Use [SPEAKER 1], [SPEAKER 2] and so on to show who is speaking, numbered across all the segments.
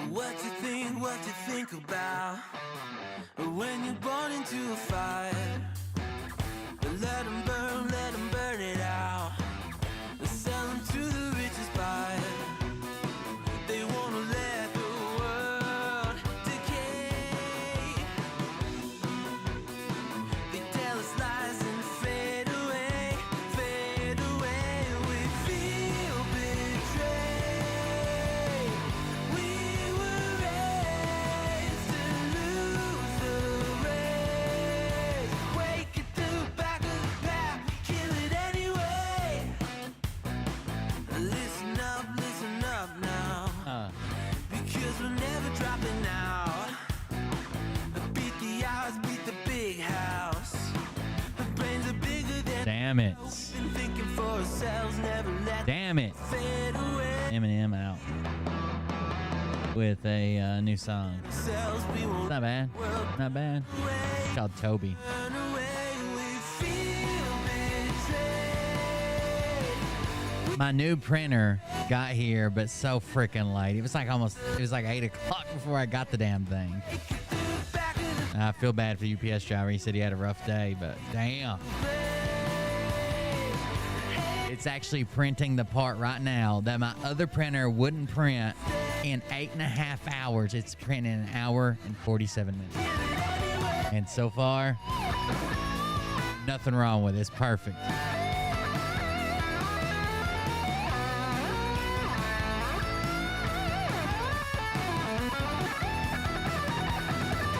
[SPEAKER 1] What you think about when you're born into a fire? Let them burn it out. Sell them to the richest buyer. They wanna let the world decay. They tell us lies and fade away, fade away. We feel betrayed. We were raised to lose the race. Wake at the back of the pack, kill it anyway. Listen up now. Because we're never dropping out. Beat the odds, beat the big house. The brains are bigger than.
[SPEAKER 2] Damn it.
[SPEAKER 1] Been thinking for ourselves, never let
[SPEAKER 2] Damn it.
[SPEAKER 1] fade away.
[SPEAKER 2] Eminem out with a new song.
[SPEAKER 1] Ourselves, we
[SPEAKER 2] It's
[SPEAKER 1] won't
[SPEAKER 2] not bad. Not bad. It's called Toby.
[SPEAKER 1] run away. We feel betrayed.
[SPEAKER 2] My new printer got here, but so freaking late. It was like 8 o'clock before I got the damn thing. I feel bad for the UPS driver. He said he had a rough day, but damn. It's actually printing the part right now that my other printer wouldn't print in 8.5 hours. It's printing in 1 hour and 47 minutes. And so far, nothing wrong with it. It's perfect.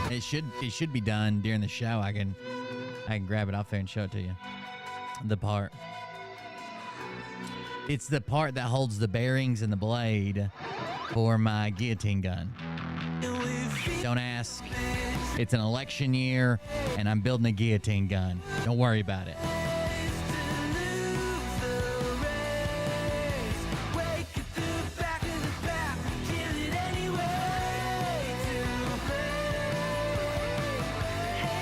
[SPEAKER 2] It should be done during the show. I can grab it off there and show it to you. The part. It's the part that holds the bearings and the blade for my guillotine gun. Don't ask. It's an election year, and I'm building a guillotine gun. Don't worry about it.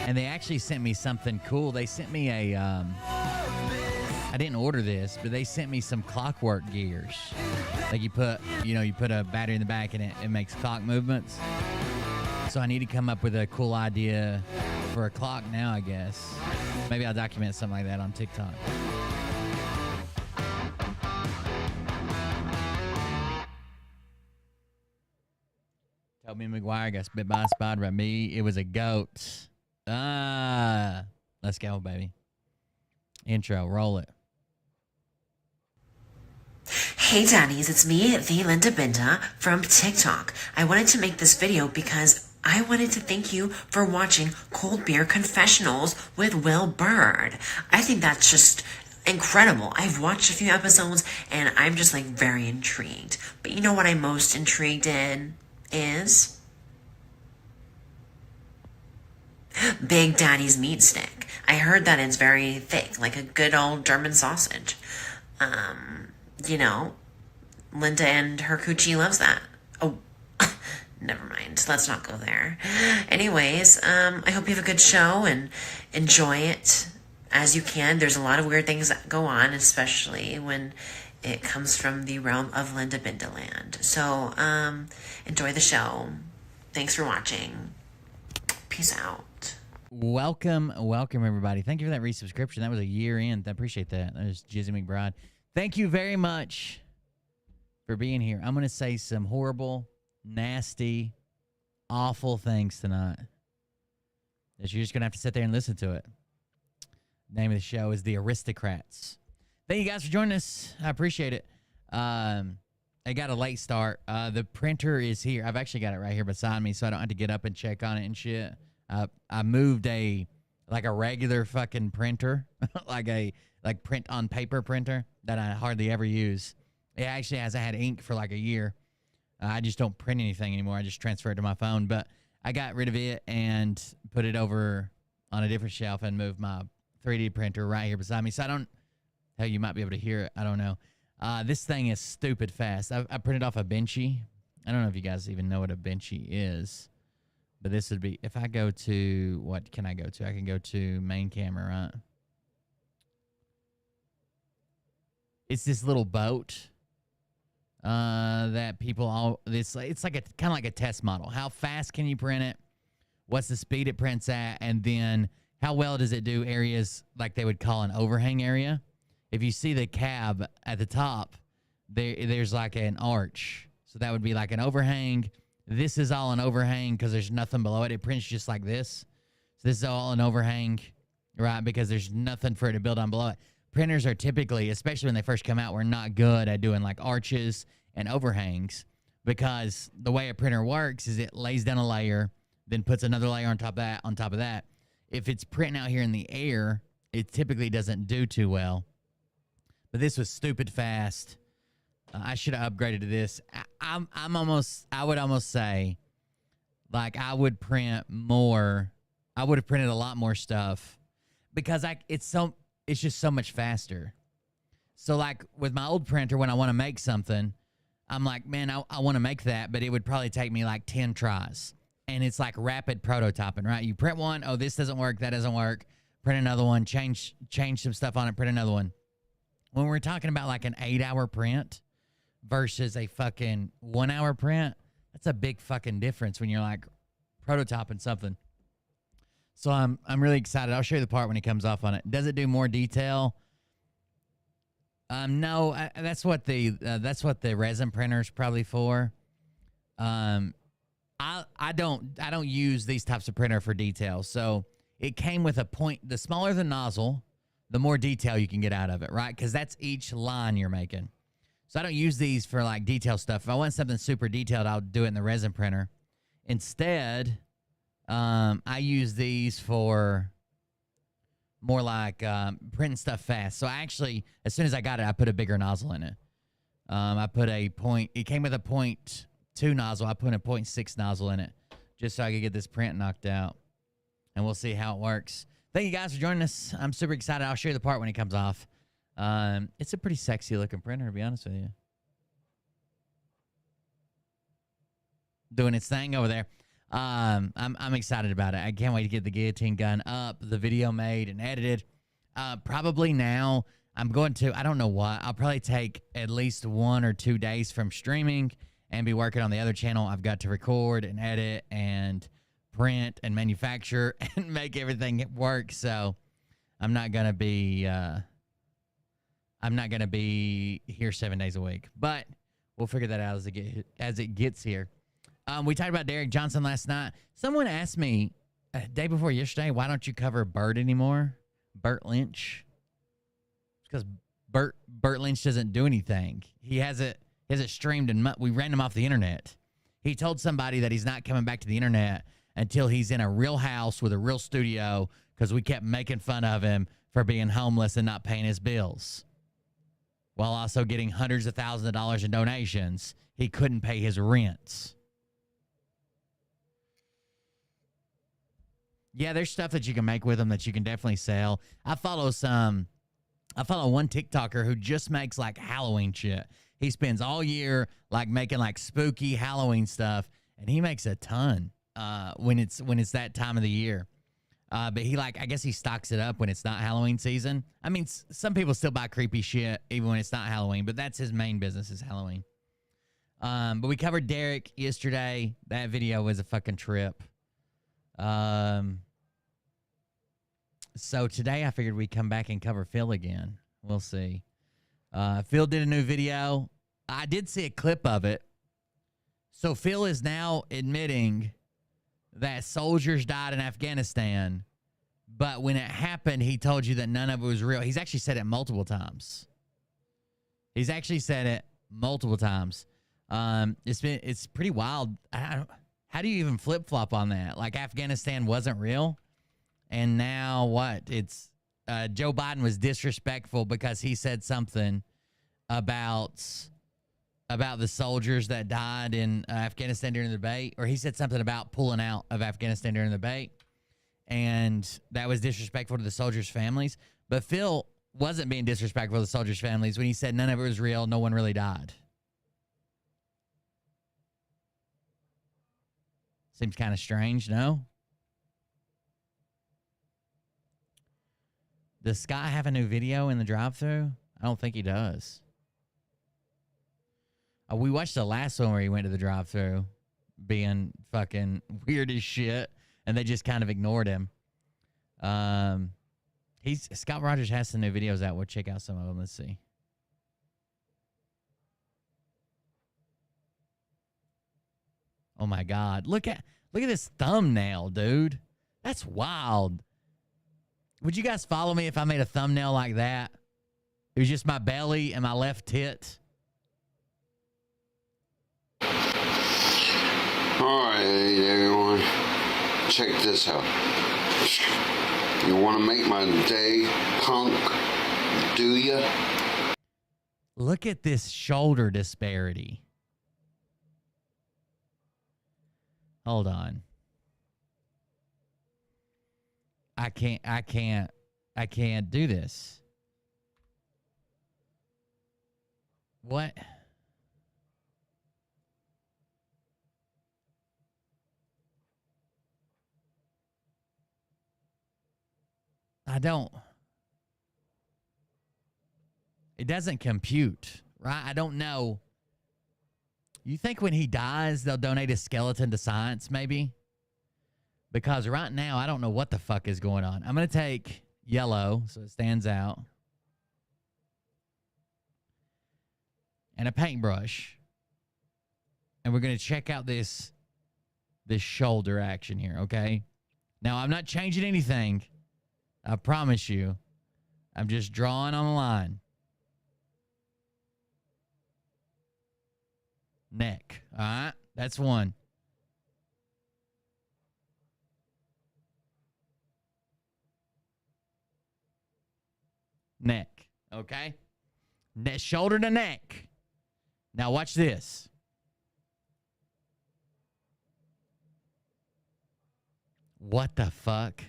[SPEAKER 2] And they actually sent me something cool. They sent me a, I didn't order this, but they sent me some clockwork gears. Like you put a battery in the back and it makes clock movements. So I need to come up with a cool idea for a clock now, I guess. Maybe I'll document something like that on TikTok. Toby McGuire got spit by a spider by me. It was a goat. Let's go, baby. Intro, roll it.
[SPEAKER 3] Hey daddies, it's me, the Linda Binda from TikTok. I wanted to make this video because I wanted to thank you for watching Cold Beer Confessionals with Will Bird. I think that's just incredible. I've watched a few episodes and I'm just like very intrigued. But you know what I'm most intrigued in is Big Daddy's meat stick. I heard that it's very thick, like a good old German sausage. You know, Linda and her coochie loves that. Oh, never mind. Let's not go there. Anyways, I hope you have a good show and enjoy it as you can. There's a lot of weird things that go on, especially when it comes from the realm of Linda Bindaland. So, enjoy the show. Thanks for watching. Peace out.
[SPEAKER 2] Welcome, everybody. Thank you for that resubscription. That was a year in. I appreciate that. That was Jizzy McBride. Thank you very much for being here. I'm going to say some horrible, nasty, awful things tonight that you're just going to have to sit there and listen to it. The name of the show is The Aristocrats. Thank you guys for joining us. I appreciate it. I got a late start. The printer is here. I've actually got it right here beside me, so I don't have to get up and check on it and shit. I moved a regular fucking printer, like print on paper printer that I hardly ever use. It actually has had ink for like a year. I just don't print anything anymore. I just transfer it to my phone. But I got rid of it and put it over on a different shelf and moved my 3D printer right here beside me. So I don't. Hell, you might be able to hear it. I don't know. This thing is stupid fast. I printed off a Benchy. I don't know if you guys even know what a Benchy is. But this would be, if I go to, what can I go to? I can go to main camera, right? It's this little boat. that people all it's like a kind of like a test model. How fast can you print it? What's the speed it prints at? And then how well does it do areas like they would call an overhang area? If you see the cab at the top, there's like an arch. So that would be like an overhang. This is all an overhang because there's nothing below it. It prints just like this. So this is all an overhang, right? Because there's nothing for it to build on below it. Printers are typically, especially when they first come out, we're not good at doing like arches and overhangs because the way a printer works is it lays down a layer, then puts another layer on top of that, on top of that. If it's printing out here in the air, it typically doesn't do too well. But this was stupid fast. I should have upgraded to this. I would almost say, like, I would print more. I would have printed a lot more stuff because it's just so much faster. So, like, with my old printer, when I want to make something, I'm like, man, I want to make that, but it would probably take me like 10 tries. And it's like rapid prototyping, right? You print one, oh, this doesn't work, that doesn't work. Print another one, change some stuff on it, print another one. When we're talking about like an 8-hour print versus a fucking 1-hour print, that's a big fucking difference when you're like prototyping something. So I'm really excited. I'll show you the part when it comes off on it. Does it do more detail? No, that's what the resin printer's probably for. I don't use these types of printer for detail. So it came with a point. The smaller the nozzle, the more detail you can get out of it, right? Because that's each line you're making. So I don't use these for like detail stuff. If I want something super detailed, I'll do it in the resin printer. Instead, I use these for more like printing stuff fast. So I actually, as soon as I got it, I put a bigger nozzle in it. I put a point. It came with a 0.2 nozzle. I put a 0.6 nozzle in it just so I could get this print knocked out. And we'll see how it works. Thank you guys for joining us. I'm super excited. I'll show you the part when it comes off. It's a pretty sexy looking printer, to be honest with you. Doing its thing over there. I'm excited about it. I can't wait to get the guillotine gun up, the video made and edited. Probably now I'm going to, I don't know what, I'll probably take at least 1 or 2 days from streaming and be working on the other channel. I've got to record and edit and print and manufacture and make everything work. So I'm not gonna be here 7 days a week, but we'll figure that out as it gets here. We talked about Derek Johnson last night. Someone asked me day before yesterday, why don't you cover Bert anymore? Bert Lynch. It's because Bert Lynch doesn't do anything. He hasn't streamed and we ran him off the internet. He told somebody that he's not coming back to the internet until he's in a real house with a real studio because we kept making fun of him for being homeless and not paying his bills while also getting hundreds of thousands of dollars in donations. He couldn't pay his rents. Yeah, there's stuff that you can make with them that you can definitely sell. I follow one TikToker who just makes like Halloween shit. He spends all year like making like spooky Halloween stuff, and he makes a ton when it's that time of the year. But he I guess he stocks it up when it's not Halloween season. I mean, some people still buy creepy shit even when it's not Halloween, but that's his main business is Halloween. But we covered Derek yesterday. That video was a fucking trip. So today I figured we'd come back and cover Phil again. We'll see. Phil did a new video. I did see a clip of it. So Phil is now admitting that soldiers died in Afghanistan, but when it happened, he told you that none of it was real. He's actually said it multiple times. It's pretty wild. How do you even flip-flop on that? Like Afghanistan wasn't real, and now what? It's Joe Biden was disrespectful because he said something about the soldiers that died in Afghanistan during the debate, or he said something about pulling out of Afghanistan during the debate, and that was disrespectful to the soldiers' families. But Phil wasn't being disrespectful to the soldiers' families when he said none of it was real, no one really died. Seems kind of strange, no? Does Scott have a new video in the drive-thru? I don't think he does. We watched the last one where he went to the drive-thru, being fucking weird as shit, and they just kind of ignored him. Scott Rogers has some new videos out. We'll check out some of them. Let's see. Oh my God! Look at this thumbnail, dude. That's wild. Would you guys follow me if I made a thumbnail like that? It was just my belly and my left tit.
[SPEAKER 4] All right, everyone, check this out. You want to make my day, punk? Do ya?
[SPEAKER 2] Look at this shoulder disparity. Hold on. I can't do this. What? I don't. It doesn't compute, right? I don't know. You think when he dies, they'll donate his skeleton to science, maybe? Because right now, I don't know what the fuck is going on. I'm going to take yellow so it stands out. And a paintbrush. And we're going to check out this shoulder action here, okay? Now, I'm not changing anything. I promise you. I'm just drawing on a line. Neck. All right? That's one. Neck. Okay? Shoulder to neck. Now watch this. What the fuck?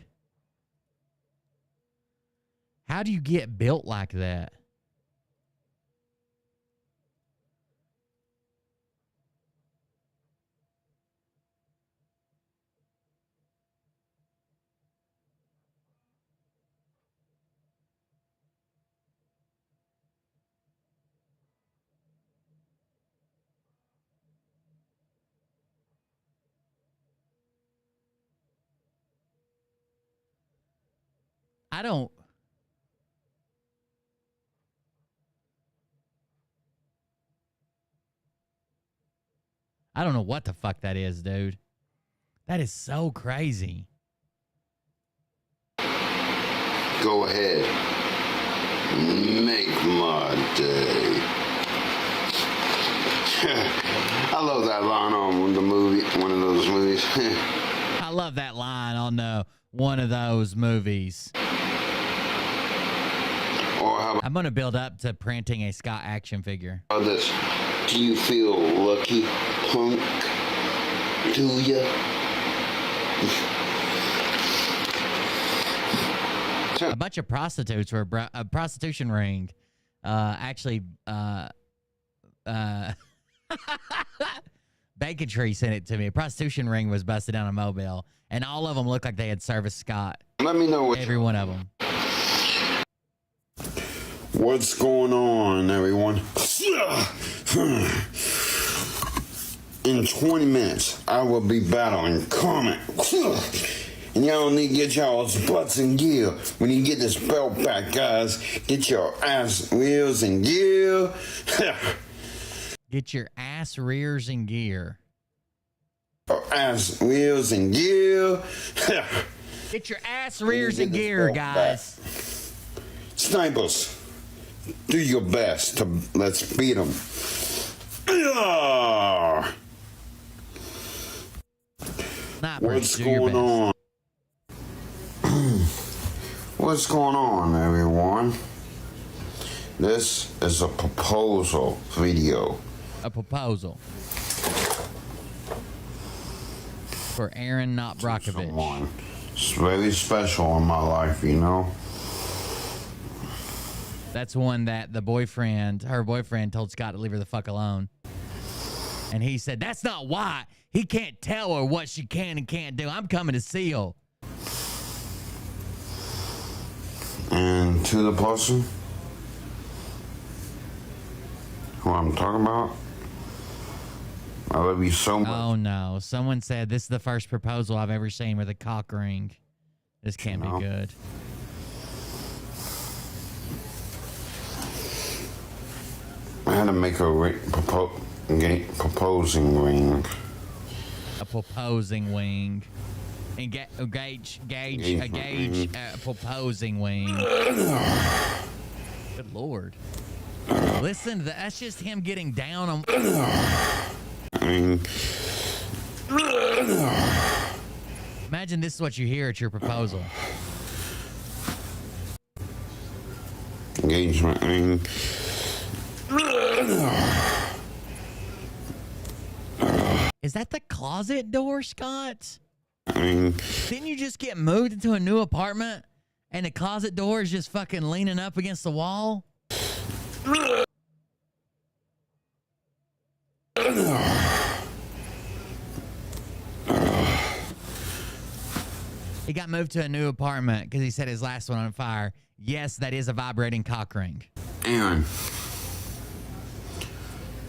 [SPEAKER 2] How do you get built like that? I don't know what the fuck that is, dude. That is so crazy.
[SPEAKER 4] Go ahead. Make my day. I love that line on the movie, one of those movies.
[SPEAKER 2] I love that line on one of those movies.
[SPEAKER 4] Or how
[SPEAKER 2] I'm going to build up to printing a Scott action figure.
[SPEAKER 4] about this? Do you feel lucky, punk? Do ya?
[SPEAKER 2] A bunch of prostitutes were a prostitution ring. Bacon Tree sent it to me. A prostitution ring was busted down in Mobile, and all of them looked like they had serviced Scott.
[SPEAKER 4] Let me know what
[SPEAKER 2] Every one of them.
[SPEAKER 4] What's going on, everyone? In 20 minutes, I will be battling Comet. And y'all need to get y'all's butts in gear. When you get this belt back, guys, get your ass wheels in gear.
[SPEAKER 2] Get your ass rears in gear.
[SPEAKER 4] Ass wheels in gear.
[SPEAKER 2] Get your ass rears in gear, guys.
[SPEAKER 4] Snipers, do your best to let's beat them. What's going on? What's going on, everyone? This is a proposal video.
[SPEAKER 2] A proposal for Aaron Not Brockovich.
[SPEAKER 4] Someone. It's very special in my life, you know.
[SPEAKER 2] That's one that her boyfriend told Scott to leave her the fuck alone. And he said, that's not why. He can't tell her what she can and can't do. I'm coming to seal.
[SPEAKER 4] And to the person who I'm talking about, I love you so much.
[SPEAKER 2] Oh no! Someone said this is the first proposal I've ever seen with a cock ring. This can't be good.
[SPEAKER 4] I had to make a proposing ring.
[SPEAKER 2] A proposing wing. Gauge a proposing wing. Good Lord. Listen to that. That's just him getting down on. Imagine this is what you hear at your proposal.
[SPEAKER 4] Engagement ring.
[SPEAKER 2] Is that the closet door, Scott?
[SPEAKER 4] Ring.
[SPEAKER 2] Didn't you just get moved into a new apartment and the closet door is just fucking leaning up against the wall? He got moved to a new apartment because he set his last one on fire. Yes, that is a vibrating cock ring.
[SPEAKER 4] Aaron,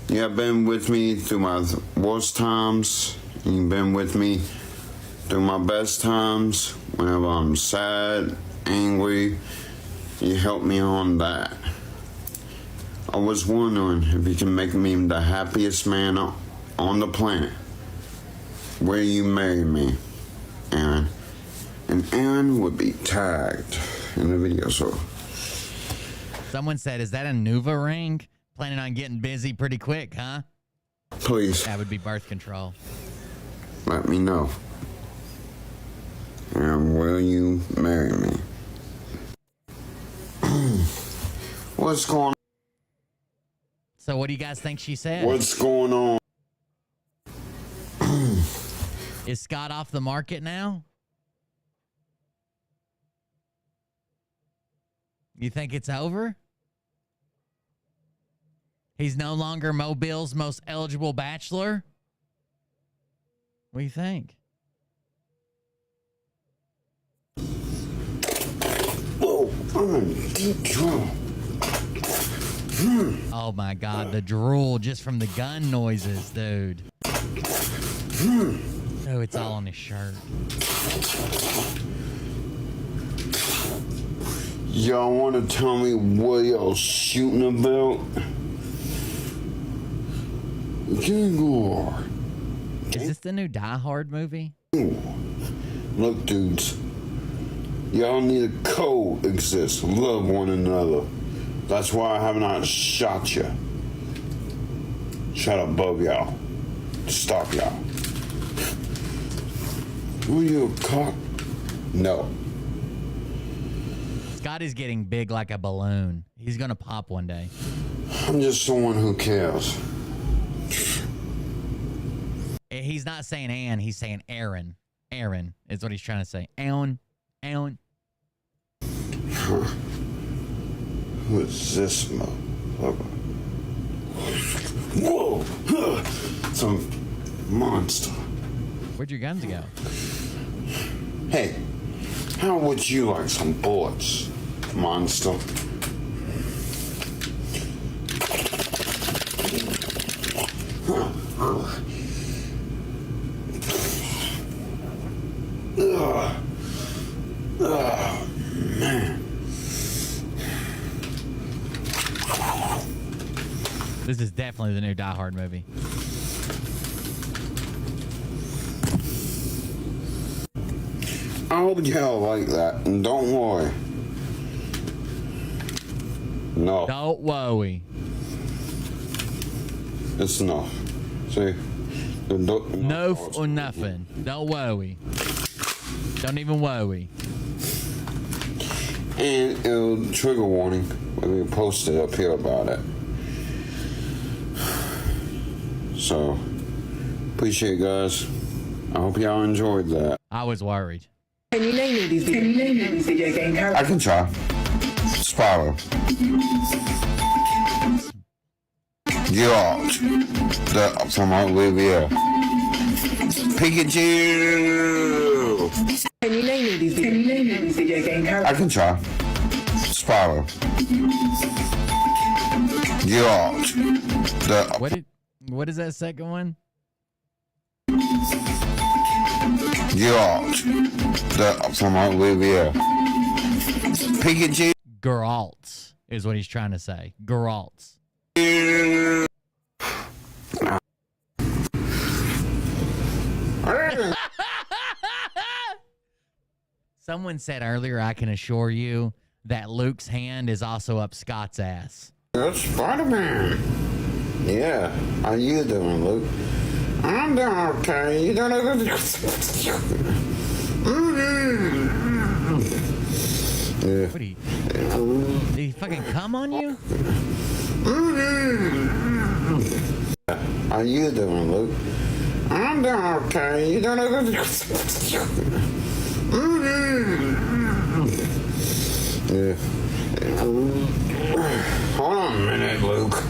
[SPEAKER 4] you have been with me through my worst times. You've been with me through my best times. Whenever I'm sad, angry, you help me on that. I was wondering if you can make me the happiest man on the planet. Will you marry me, Aaron? And Aaron would be tagged in the video, so.
[SPEAKER 2] Someone said, is that a Nuva ring? Planning on getting busy pretty quick, huh?
[SPEAKER 4] Please.
[SPEAKER 2] That would be birth control.
[SPEAKER 4] Let me know. And will you marry me? What's going on?
[SPEAKER 2] So what do you guys think she said?
[SPEAKER 4] What's going on?
[SPEAKER 2] Is Scott off the market now? You think it's over? He's no longer Mobile's most eligible bachelor? What do you think?
[SPEAKER 4] Whoa, I'm in deep trouble.
[SPEAKER 2] Oh my God, the drool just from the gun noises, dude. Oh, it's all on his shirt.
[SPEAKER 4] Y'all want to tell me what y'all shooting about? Gangor.
[SPEAKER 2] Is this the new Die Hard movie?
[SPEAKER 4] Look, dudes. Y'all need to coexist, love one another. That's why I have not shot you. Shot above y'all. Stop y'all. Were you a cock? No.
[SPEAKER 2] Scott is getting big like a balloon. He's gonna pop one day.
[SPEAKER 4] I'm just someone who cares.
[SPEAKER 2] He's not saying Ann, he's saying Aaron. Aaron is what he's trying to say. Aaron. Aaron.
[SPEAKER 4] Who is this motherfucker? Whoa! Some monster.
[SPEAKER 2] Where'd your guns go?
[SPEAKER 4] Hey, how would you like some bullets, monster? Oh, man.
[SPEAKER 2] This is definitely the new Die Hard movie.
[SPEAKER 4] I hope y'all like that, and don't worry. No,
[SPEAKER 2] Don't worry.
[SPEAKER 4] it's enough. See?
[SPEAKER 2] No or nothing. Don't worry. Don't even worry.
[SPEAKER 4] And it'll trigger warning when we post it up here about it. So, appreciate it, guys. I hope y'all enjoyed that.
[SPEAKER 2] I was worried.
[SPEAKER 5] Can you name me these video game
[SPEAKER 4] I
[SPEAKER 5] characters?
[SPEAKER 4] can try. Spyro. George. From Olivia. Pikachu.
[SPEAKER 5] Can you name me these video game
[SPEAKER 4] I
[SPEAKER 5] characters?
[SPEAKER 4] can try. Spyro. George.
[SPEAKER 2] What is that second one?
[SPEAKER 4] Geralt. From Olivia. Pikachu.
[SPEAKER 2] Geralt is what he's trying to say. Geralt. Someone said earlier, I can assure you that Luke's hand is also up Scott's ass.
[SPEAKER 4] That's Spider-Man. Yeah, how you doing, Luke? I'm doing okay. You doing okay? Yeah.
[SPEAKER 2] What did he fucking come on you?
[SPEAKER 4] How you doing, Luke? I'm doing okay. You doing okay? Yeah. Hold on a minute, Luke.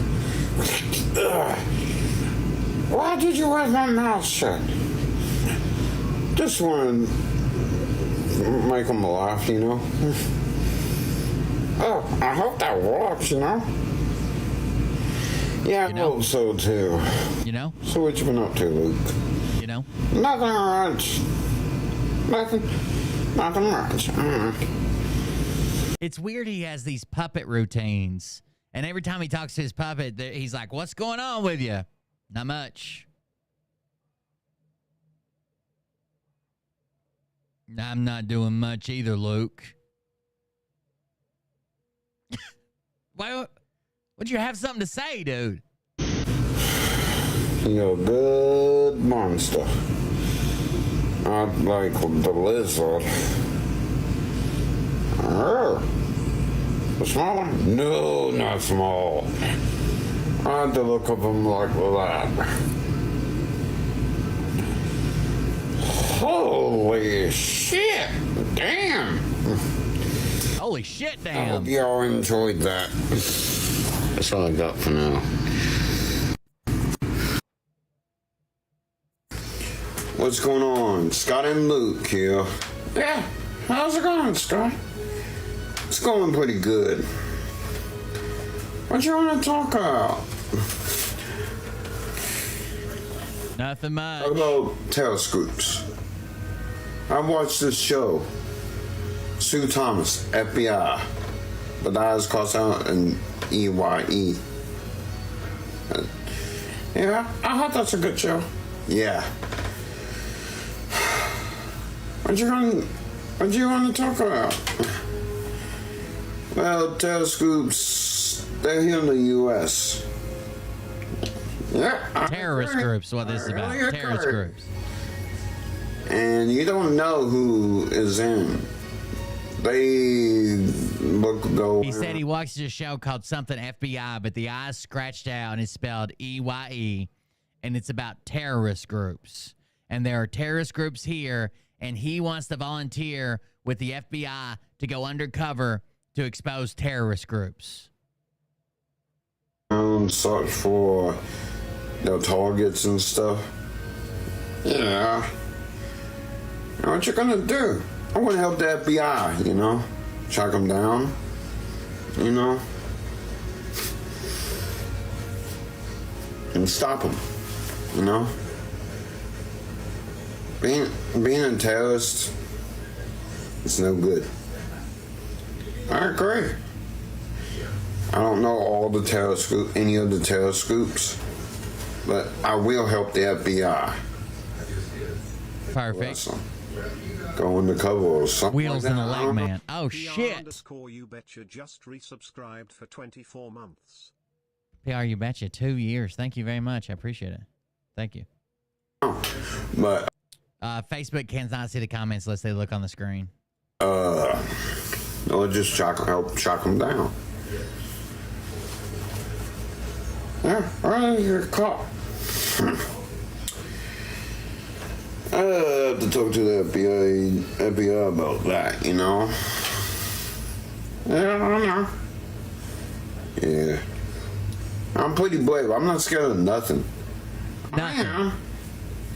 [SPEAKER 4] Why did you have my mouth shut? Just want to make them laugh, you know? Oh, I hope that works, you know? Yeah, I hope so too.
[SPEAKER 2] You know?
[SPEAKER 4] So what you been up to, Luke?
[SPEAKER 2] You know?
[SPEAKER 4] Nothing much. Nothing much.
[SPEAKER 2] It's weird he has these puppet routines. And every time he talks to his puppet, he's like, what's going on with you? Not much. I'm not doing much either, Luke. Why would you have something to say, dude?
[SPEAKER 4] You're a good monster. Not like the lizard. The small one? No, not small. I had to look up him like that. Holy shit! Damn!
[SPEAKER 2] Holy shit,
[SPEAKER 4] I
[SPEAKER 2] damn.
[SPEAKER 4] hope y'all enjoyed that. That's all I got for now. What's going on? Scott and Luke here. Yeah, how's it going, Scott? It's going pretty good. What you want to talk about?
[SPEAKER 2] Nothing much.
[SPEAKER 4] Talk about telescopes. I watched this show. Sue Thomas, FBI. But that is crossed out in EYE. Yeah, I heard that's a good show. Yeah. What you want to talk about? Well, telescopes, they're here in the U.S. Yeah.
[SPEAKER 2] Terrorist groups, what this is about. Terrorist groups.
[SPEAKER 4] And you don't know who is in. They go.
[SPEAKER 2] He said he watches a show called something FBI, but the I is scratched out and it's spelled EYE, and it's about terrorist groups. And there are terrorist groups here, and he wants to volunteer with the FBI to go undercover to expose terrorist groups.
[SPEAKER 4] Search for their targets and stuff. Yeah. Now what you gonna do? I want to help the FBI, you know? Track them down, you know? And stop them, you know? Being a terrorist, it's no good. I agree. I don't know all the any of the terrorist groups, but I will help the FBI.
[SPEAKER 2] Perfect.
[SPEAKER 4] Go undercover or something.
[SPEAKER 2] Wheels
[SPEAKER 4] like
[SPEAKER 2] in
[SPEAKER 4] that.
[SPEAKER 2] the
[SPEAKER 4] I
[SPEAKER 2] leg
[SPEAKER 4] don't know.
[SPEAKER 2] man. Oh, shit.
[SPEAKER 6] You betcha just resubscribed for 24 months.
[SPEAKER 2] PR, you betcha. 2 years. Thank you very much. I appreciate it. Thank you.
[SPEAKER 4] But
[SPEAKER 2] Facebook cannot see the comments unless they look on the screen.
[SPEAKER 4] I'll just help track them down. Yeah, right, you're caught. I have to talk to the FBI about that, you know? Yeah, I don't know. Yeah. I'm pretty brave. I'm not scared of nothing.
[SPEAKER 2] Nothing.
[SPEAKER 4] I am.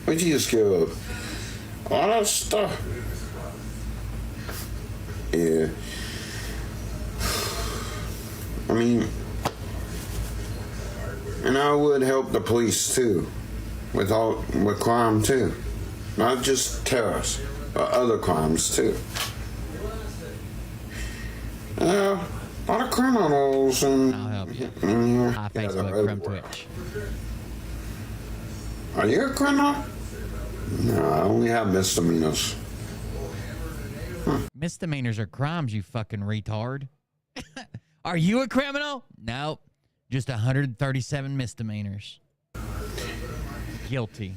[SPEAKER 4] What you scared of? All that stuff. Yeah. I mean, and I would help the police too. with crime too. Not just terrorists, but other crimes too. A lot of criminals and
[SPEAKER 2] I'll help you.
[SPEAKER 4] in here.
[SPEAKER 2] Hi,
[SPEAKER 4] Yeah, they're
[SPEAKER 2] Facebook from
[SPEAKER 4] everywhere.
[SPEAKER 2] Twitch.
[SPEAKER 4] Are you a criminal? No, I only have misdemeanors.
[SPEAKER 2] Misdemeanors are crimes, you fucking retard. Are you a criminal? Nope. Just 137 misdemeanors. Guilty.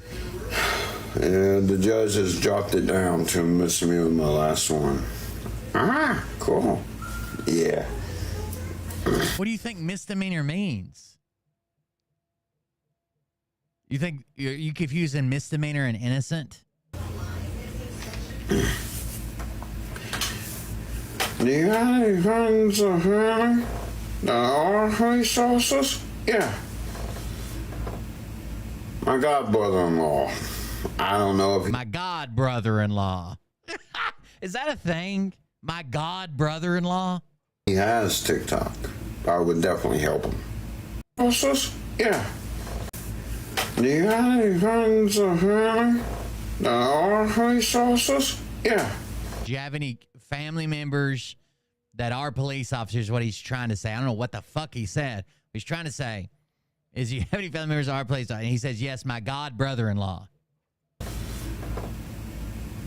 [SPEAKER 4] And the judge has dropped it down to a misdemeanor in my last one. Ah, cool. Yeah.
[SPEAKER 2] What do you think misdemeanor means? You think you confusing misdemeanor and innocent?
[SPEAKER 4] Do you have any friends or family that are resources? Yeah. My god brother-in-law. I don't know if
[SPEAKER 2] My god brother-in-law. Is that a thing? My god brother-in-law?
[SPEAKER 4] he has TikTok. I would definitely help him. Resources? Yeah. Do you have any friends or family that are resources? Yeah.
[SPEAKER 2] Do you have any family members that are police officers? What he's trying to say. I don't know what the fuck he said. What he's trying to say is, you have any family members that are police officers? And he says, yes, my god brother-in-law.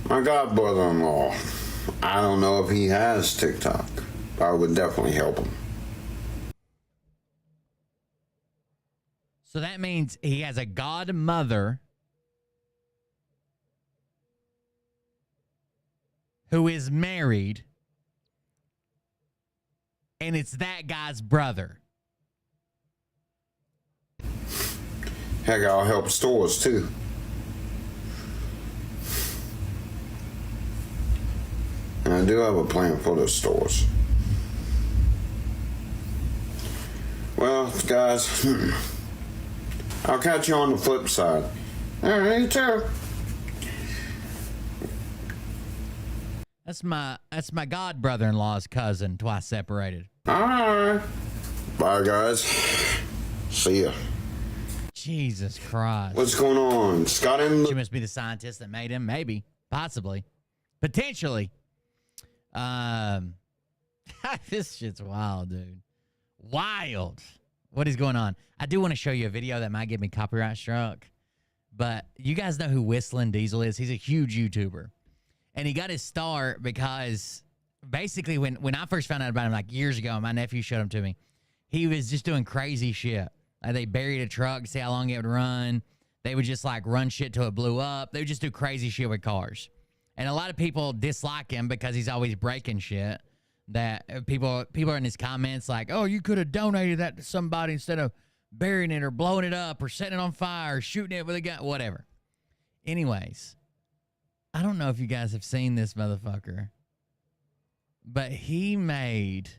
[SPEAKER 4] My god brother-in-law. I don't know if he has TikTok. I would definitely help him.
[SPEAKER 2] So that means he has a godmother who is married, and it's that guy's brother.
[SPEAKER 4] Heck, I'll help stores too. And I do have a plan for those stores. Well, guys, I'll catch you on the flip side. All right, you too.
[SPEAKER 2] That's my god brother-in-law's cousin, twice separated.
[SPEAKER 4] All right. Bye, guys. See ya.
[SPEAKER 2] Jesus Christ.
[SPEAKER 4] What's going on? Scott in
[SPEAKER 2] She
[SPEAKER 4] the...
[SPEAKER 2] must be the scientist that made him. Maybe. Possibly. Potentially. This shit's wild, dude. Wild. What is going on? I do want to show you a video that might get me copyright struck. But you guys know who WhistlinDiesel is? He's a huge YouTuber. And he got his start because basically when I first found out about him, like years ago, my nephew showed him to me, he was just doing crazy shit. Like they buried a truck to see how long it would run. They would just like run shit till it blew up. They would just do crazy shit with cars. And a lot of people dislike him because he's always breaking shit. That people are in his comments like, oh, you could have donated that to somebody instead of burying it or blowing it up or setting it on fire or shooting it with a gun, whatever. Anyways, I don't know if you guys have seen this motherfucker, but he made,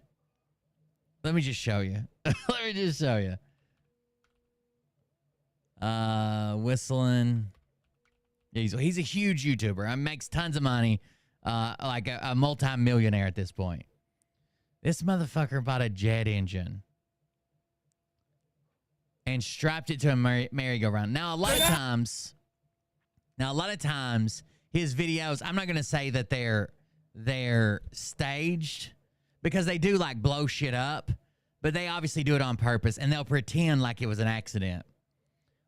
[SPEAKER 2] let me just show you. Let me just show you. Whistling. He's a huge YouTuber. He makes tons of money, like a multi-millionaire at this point. This motherfucker bought a jet engine and strapped it to a merry-go-round. Now, a lot of times, his videos, I'm not going to say that they're staged because they do like blow shit up, but they obviously do it on purpose and they'll pretend like it was an accident.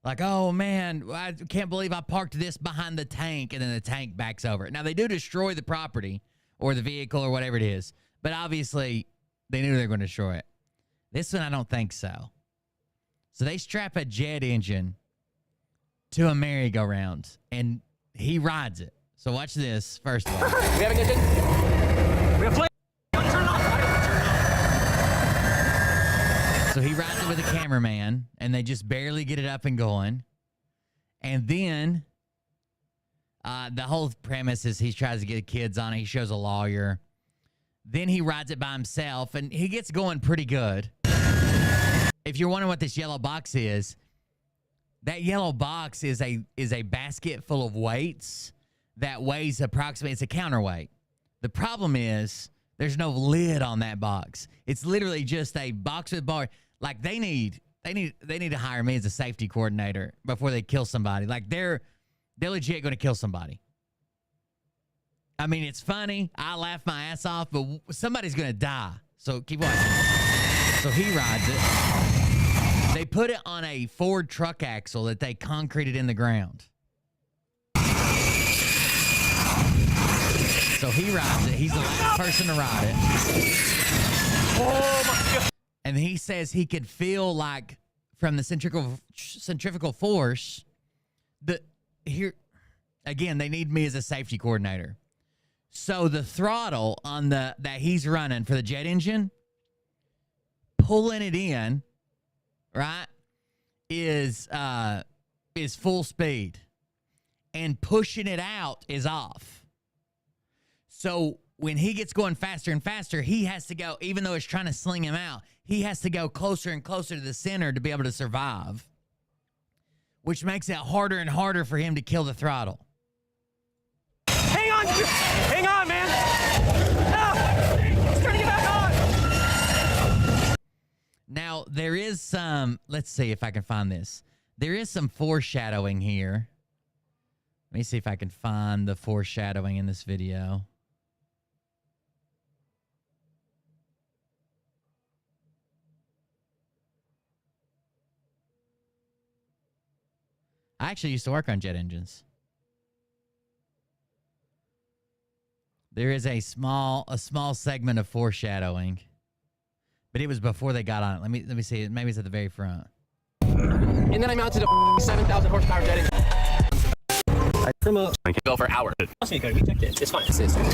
[SPEAKER 2] Like, oh man, I can't believe I parked this behind the tank, and then the tank backs over. Now, they do destroy the property or the vehicle or whatever it is, but obviously they knew they were going to destroy it. This one, I don't think so. So they strap a jet engine to a merry-go-round, and he rides it. So watch this, first of all.
[SPEAKER 7] We having a good... We have play... Turn it off.
[SPEAKER 2] So he rides it with a cameraman, and they just barely get it up and going. And then the whole premise is he tries to get kids on it. He shows a lawyer. Then he rides it by himself, and he gets going pretty good. If you're wondering what this yellow box is, that yellow box is a basket full of weights that weighs approximately, it's a counterweight. The problem is there's no lid on that box. It's literally just a box with bar. Like they need they need to hire me as a safety coordinator before they kill somebody. Like they're legit going to kill somebody. I mean, it's funny. I laugh my ass off, but somebody's going to die. So keep watching. So he rides it. They put it on a Ford truck axle that they concreted in the ground. So he rides it. He's the last person to ride it.
[SPEAKER 7] Oh my God.
[SPEAKER 2] And he says he could feel like from the centrifugal force. Here again, they need me as a safety coordinator. So the throttle on that he's running for the jet engine, pulling it in, right, is full speed, and pushing it out is off. So when he gets going faster and faster, he has to go, even though it's trying to sling him out, he has to go closer and closer to the center to be able to survive, which makes it harder and harder for him to kill the throttle.
[SPEAKER 7] Hang on, man. No! He's trying to get back on.
[SPEAKER 2] Now, there is some, let's see if I can find this. There is some foreshadowing here. Let me see if I can find the foreshadowing in this video. I actually used to work on jet engines. There is a small segment of foreshadowing, but it was before they got on it. Let me see. Maybe it's at the very front.
[SPEAKER 8] And then I mounted a 7,000 horsepower jet engine. I trim a go for hours. We checked it. It's fine.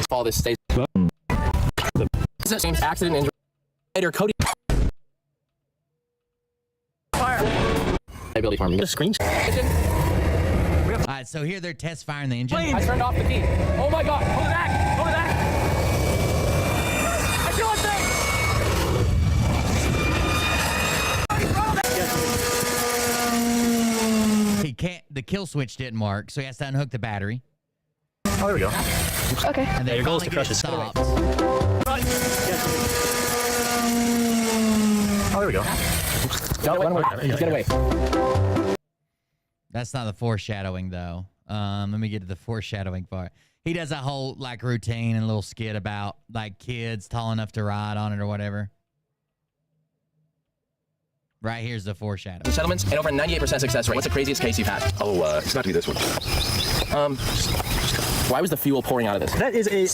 [SPEAKER 8] All this stays. It's the same accident injury. Later, Cody. Fire. Liability farm. You get a screen.
[SPEAKER 2] All right, so here they're test firing the engine.
[SPEAKER 8] I turned off the key. Oh my God! Hold it back! Hold it back! I feel it.
[SPEAKER 2] He can't. The kill switch didn't work, so he has to unhook the battery.
[SPEAKER 7] Oh, there we go.
[SPEAKER 9] Okay.
[SPEAKER 2] And then
[SPEAKER 7] your goal is
[SPEAKER 2] finally
[SPEAKER 7] to crush
[SPEAKER 2] get
[SPEAKER 7] it.
[SPEAKER 2] stopped.
[SPEAKER 7] Oh, there we go.
[SPEAKER 8] Get away.
[SPEAKER 2] That's not the foreshadowing, though. Let me get to the foreshadowing part. He does a whole like routine and little skit about like kids tall enough to ride on it or whatever. Right here's the foreshadowing.
[SPEAKER 8] Settlements and over a 98% success rate. What's the craziest case you've had?
[SPEAKER 10] Oh, it's not to be this one.
[SPEAKER 8] Why was the fuel pouring out of this?
[SPEAKER 7] That is a...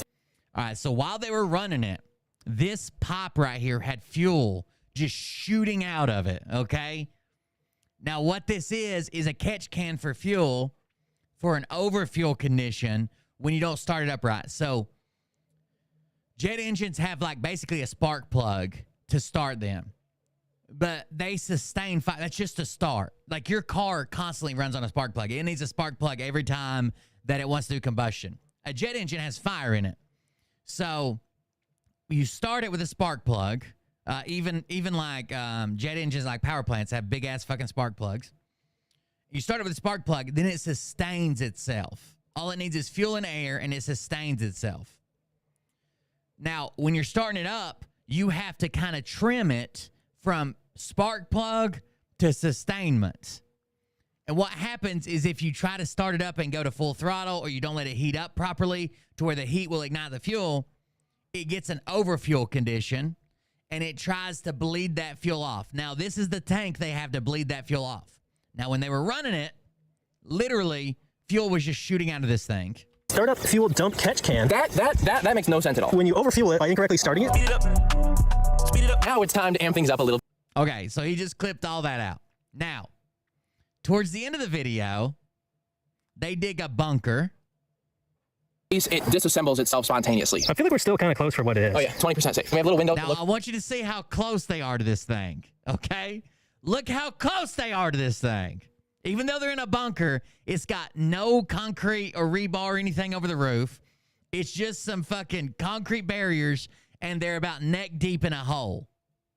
[SPEAKER 2] All right, so while they were running it, this pipe right here had fuel just shooting out of it, okay? Now, what this is a catch can for fuel for an overfuel condition when you don't start it up right. So jet engines have like basically a spark plug to start them, but they sustain fire. That's just a start. Like your car constantly runs on a spark plug. It needs a spark plug every time that it wants to do combustion. A jet engine has fire in it. So you start it with a spark plug. Even like jet engines, like power plants, have big ass fucking spark plugs. You start it with a spark plug, then it sustains itself. All it needs is fuel and air, and it sustains itself. Now, when you're starting it up, you have to kind of trim it from spark plug to sustainment. And what happens is if you try to start it up and go to full throttle, or you don't let it heat up properly to where the heat will ignite the fuel, it gets an overfuel condition. And it tries to bleed that fuel off. Now, this is the tank they have to bleed that fuel off. Now, when they were running it, literally, fuel was just shooting out of this thing.
[SPEAKER 7] Startup fuel dump catch can.
[SPEAKER 8] That makes no sense at all.
[SPEAKER 7] When you overfuel it by incorrectly starting it.
[SPEAKER 8] Speed it up. Speed it up. Now it's time to amp things up a little.
[SPEAKER 2] Okay, so he just clipped all that out. Now, towards the end of the video, they dig a bunker.
[SPEAKER 8] It disassembles itself spontaneously.
[SPEAKER 7] I feel like we're still kind of close for what it is.
[SPEAKER 8] Oh yeah, 20% safe. We have a little window.
[SPEAKER 2] Now, I want you to see how close they are to this thing, okay? Look how close they are to this thing. Even though they're in a bunker, it's got no concrete or rebar or anything over the roof. It's just some fucking concrete barriers, and they're about neck deep in a hole.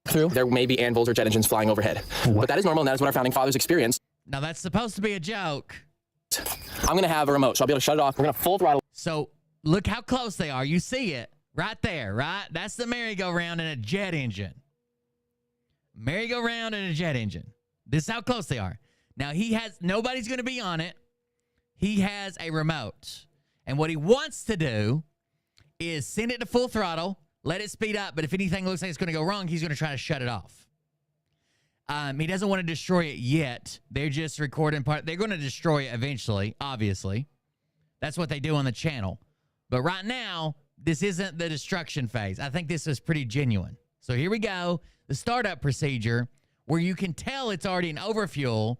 [SPEAKER 8] Through there may be anvils or jet engines flying overhead, but that is normal, and that is what our founding fathers experienced.
[SPEAKER 2] Now, that's supposed to be a joke.
[SPEAKER 8] I'm gonna have a remote, so I'll be able to shut it off. We're gonna full throttle.
[SPEAKER 2] So look how close they are. You see it right there, right? That's the merry-go-round in a jet engine. Merry-go-round in a jet engine. This is how close they are. Now, nobody's going to be on it. He has a remote. And what he wants to do is send it to full throttle, let it speed up, but if anything looks like it's going to go wrong, he's going to try to shut it off. He doesn't want to destroy it yet. They're just recording part. They're going to destroy it eventually, obviously. That's what they do on the channel. But right now, this isn't the destruction phase. I think this is pretty genuine. So here we go. The startup procedure, where you can tell it's already an overfuel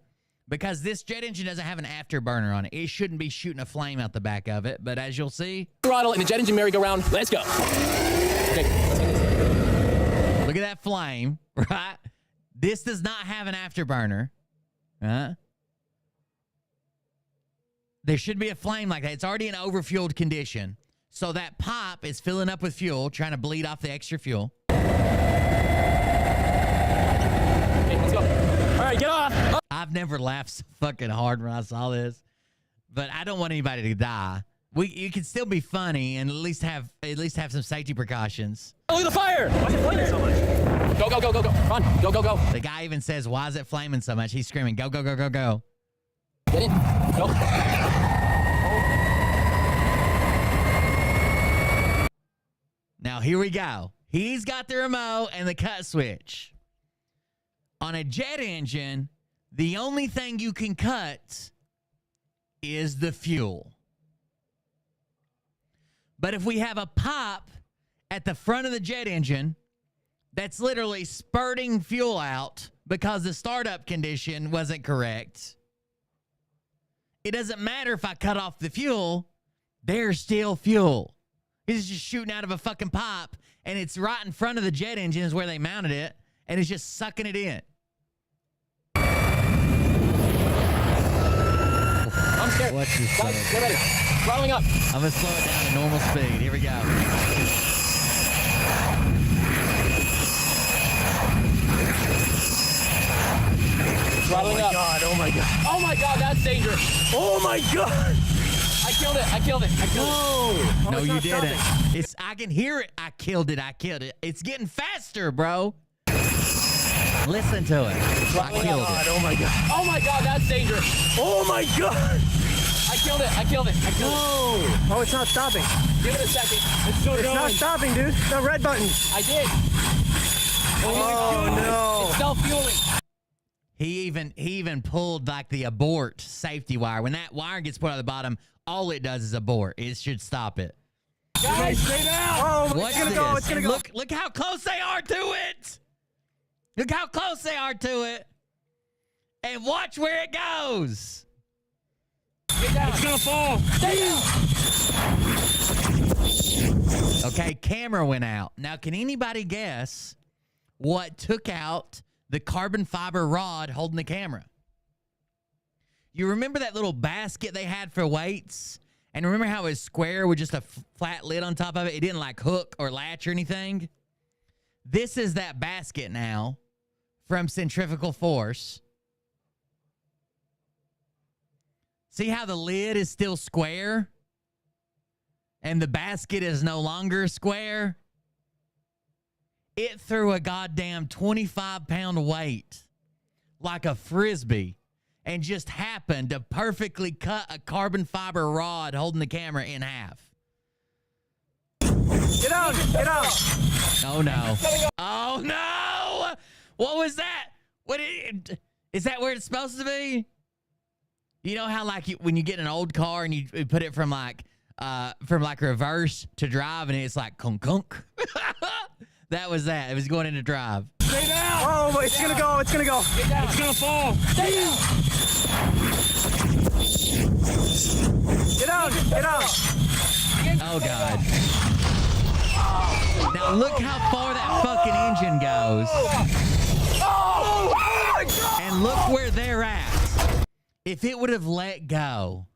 [SPEAKER 2] because this jet engine doesn't have an afterburner on it. It shouldn't be shooting a flame out the back of it. But as you'll see,
[SPEAKER 8] Throttle and the jet engine merry-go-round. Let's go. Okay, let's get this.
[SPEAKER 2] look at that flame, right? This does not have an afterburner. There should be a flame like that. It's already in overfueled condition. So that pipe is filling up with fuel, trying to bleed off the extra fuel.
[SPEAKER 8] Okay, let's go. All right, get off. Oh.
[SPEAKER 2] I've never laughed so fucking hard when I saw this, but I don't want anybody to die. You can still be funny and at least have some safety precautions.
[SPEAKER 8] Look at the fire. Why is it flaming so much? Go, go, go, go, go. Run. Go, go, go.
[SPEAKER 2] The guy even says, "Why is it flaming so much?" He's screaming, "Go, go, go, go, go."
[SPEAKER 8] Get in. Go.
[SPEAKER 2] Now, here we go. He's got the remote and the cut switch. On a jet engine, the only thing you can cut is the fuel. But if we have a pipe at the front of the jet engine that's literally spurting fuel out because the startup condition wasn't correct, it doesn't matter if I cut off the fuel, there's still fuel. It's just shooting out of a fucking pipe, and it's right in front of the jet engine is where they mounted it, and it's just sucking it in.
[SPEAKER 8] I'm scared.
[SPEAKER 2] Watch this.
[SPEAKER 8] Guys, get ready. Throttling up.
[SPEAKER 2] I'm going to slow it down to normal speed. Here we go.
[SPEAKER 8] Throttling up.
[SPEAKER 7] God, oh my God.
[SPEAKER 8] Oh my God, that's dangerous.
[SPEAKER 7] Oh my God.
[SPEAKER 8] I killed it. I killed it. I killed it.
[SPEAKER 2] No,
[SPEAKER 7] it's
[SPEAKER 2] you
[SPEAKER 7] not
[SPEAKER 2] didn't.
[SPEAKER 7] stopping.
[SPEAKER 2] I can hear it. I killed it. I killed it. It's getting faster, bro. Listen to it. I killed it.
[SPEAKER 7] Oh my God.
[SPEAKER 8] Oh my God, that's dangerous.
[SPEAKER 7] Oh my God.
[SPEAKER 8] I killed it. I killed it. I killed it.
[SPEAKER 7] Oh, it's not stopping.
[SPEAKER 8] Give it a second.
[SPEAKER 7] It's still going. Not stopping, dude. The red button.
[SPEAKER 8] I did.
[SPEAKER 7] Oh no.
[SPEAKER 8] It's self-fueling.
[SPEAKER 2] He even pulled like the abort safety wire. When that wire gets put on the bottom, all it does is abort. It should stop it.
[SPEAKER 8] Guys, stay down.
[SPEAKER 7] Oh,
[SPEAKER 2] Watch
[SPEAKER 7] it's gonna
[SPEAKER 2] this.
[SPEAKER 7] go. It's gonna go.
[SPEAKER 2] Look how close they are to it. Look how close they are to it. And watch where it goes.
[SPEAKER 8] Get down.
[SPEAKER 7] It's gonna fall.
[SPEAKER 8] Stay down.
[SPEAKER 2] Okay, camera went out. Now, can anybody guess what took out the carbon fiber rod holding the camera? You remember that little basket they had for weights? And remember how it was square with just a flat lid on top of it? It didn't like hook or latch or anything. This is that basket now from centrifugal force. See how the lid is still square? And the basket is no longer square? It threw a goddamn 25-pound weight like a Frisbee and just happened to perfectly cut a carbon fiber rod holding the camera in half.
[SPEAKER 7] Get out. Get out.
[SPEAKER 2] Oh, no. Oh, no. What was that? Is that where it's supposed to be? You know how like when you get an old car and you put it from like reverse to drive and it's like kunk kunk? That was that. It was going into drive.
[SPEAKER 8] Stay down.
[SPEAKER 7] Oh, it's gonna go. It's gonna go.
[SPEAKER 8] Get down.
[SPEAKER 7] It's gonna fall.
[SPEAKER 8] Stay down.
[SPEAKER 7] Get out. Get out.
[SPEAKER 2] Oh, God. Now, look how far that fucking engine goes.
[SPEAKER 7] Oh my God.
[SPEAKER 2] And look where they're at. If it would have let go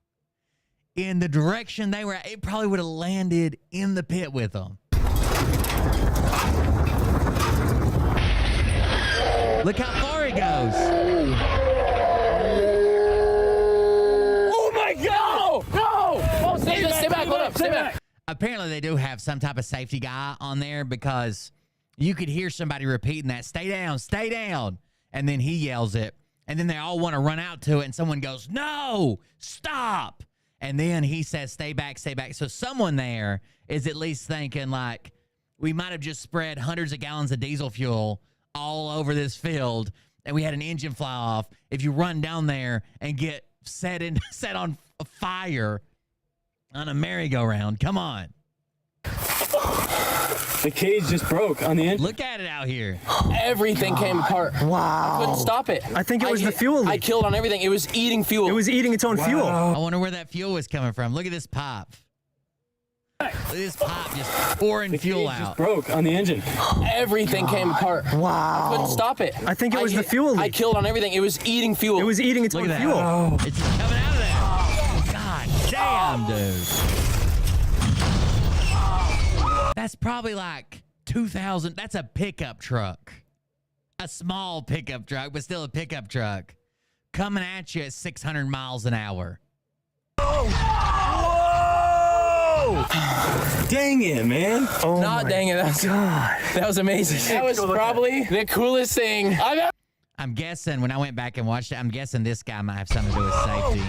[SPEAKER 2] in the direction they were at, it probably would have landed in the pit with them. Look how far it goes.
[SPEAKER 7] Oh my God.
[SPEAKER 8] No. Oh, stay back. Hold up. Stay back.
[SPEAKER 2] Apparently, they do have some type of safety guy on there because you could hear somebody repeating that, stay down, stay down. And then he yells it. And then they all want to run out to it, and someone goes, no, stop. And then he says, stay back, stay back. So someone there is at least thinking, like, we might have just spread hundreds of gallons of diesel fuel all over this field, and we had an engine fly off. If you run down there and get set on fire on a merry-go-round, come on.
[SPEAKER 7] The cage just broke on the engine.
[SPEAKER 2] Look at it out here.
[SPEAKER 8] Everything came apart.
[SPEAKER 7] Wow.
[SPEAKER 8] I couldn't stop it.
[SPEAKER 7] I think it was the fuel leak.
[SPEAKER 8] I killed on everything. It was eating fuel.
[SPEAKER 7] It was eating its own fuel.
[SPEAKER 2] I wonder where that fuel was coming from. Look at this pipe. Look at this pipe just pouring fuel
[SPEAKER 7] Cage just
[SPEAKER 2] out.
[SPEAKER 7] broke on the engine.
[SPEAKER 8] Everything came apart.
[SPEAKER 7] Wow.
[SPEAKER 8] I couldn't stop it.
[SPEAKER 7] I think it was the fuel leak.
[SPEAKER 8] I killed on everything. It was eating fuel.
[SPEAKER 7] It was eating its
[SPEAKER 2] Look
[SPEAKER 7] own
[SPEAKER 2] at that.
[SPEAKER 7] fuel.
[SPEAKER 2] Oh. It's just coming out of there. God damn, dude. That's probably like 2,000. That's a pickup truck. A small pickup truck, but still a pickup truck. Coming at you at 600 miles an hour.
[SPEAKER 7] Whoa! Dang it, man. Oh
[SPEAKER 8] Not dang it. That was amazing. That was probably the coolest thing I've ever.
[SPEAKER 2] I'm guessing when I went back and watched it, I'm guessing this guy might have something to do with safety.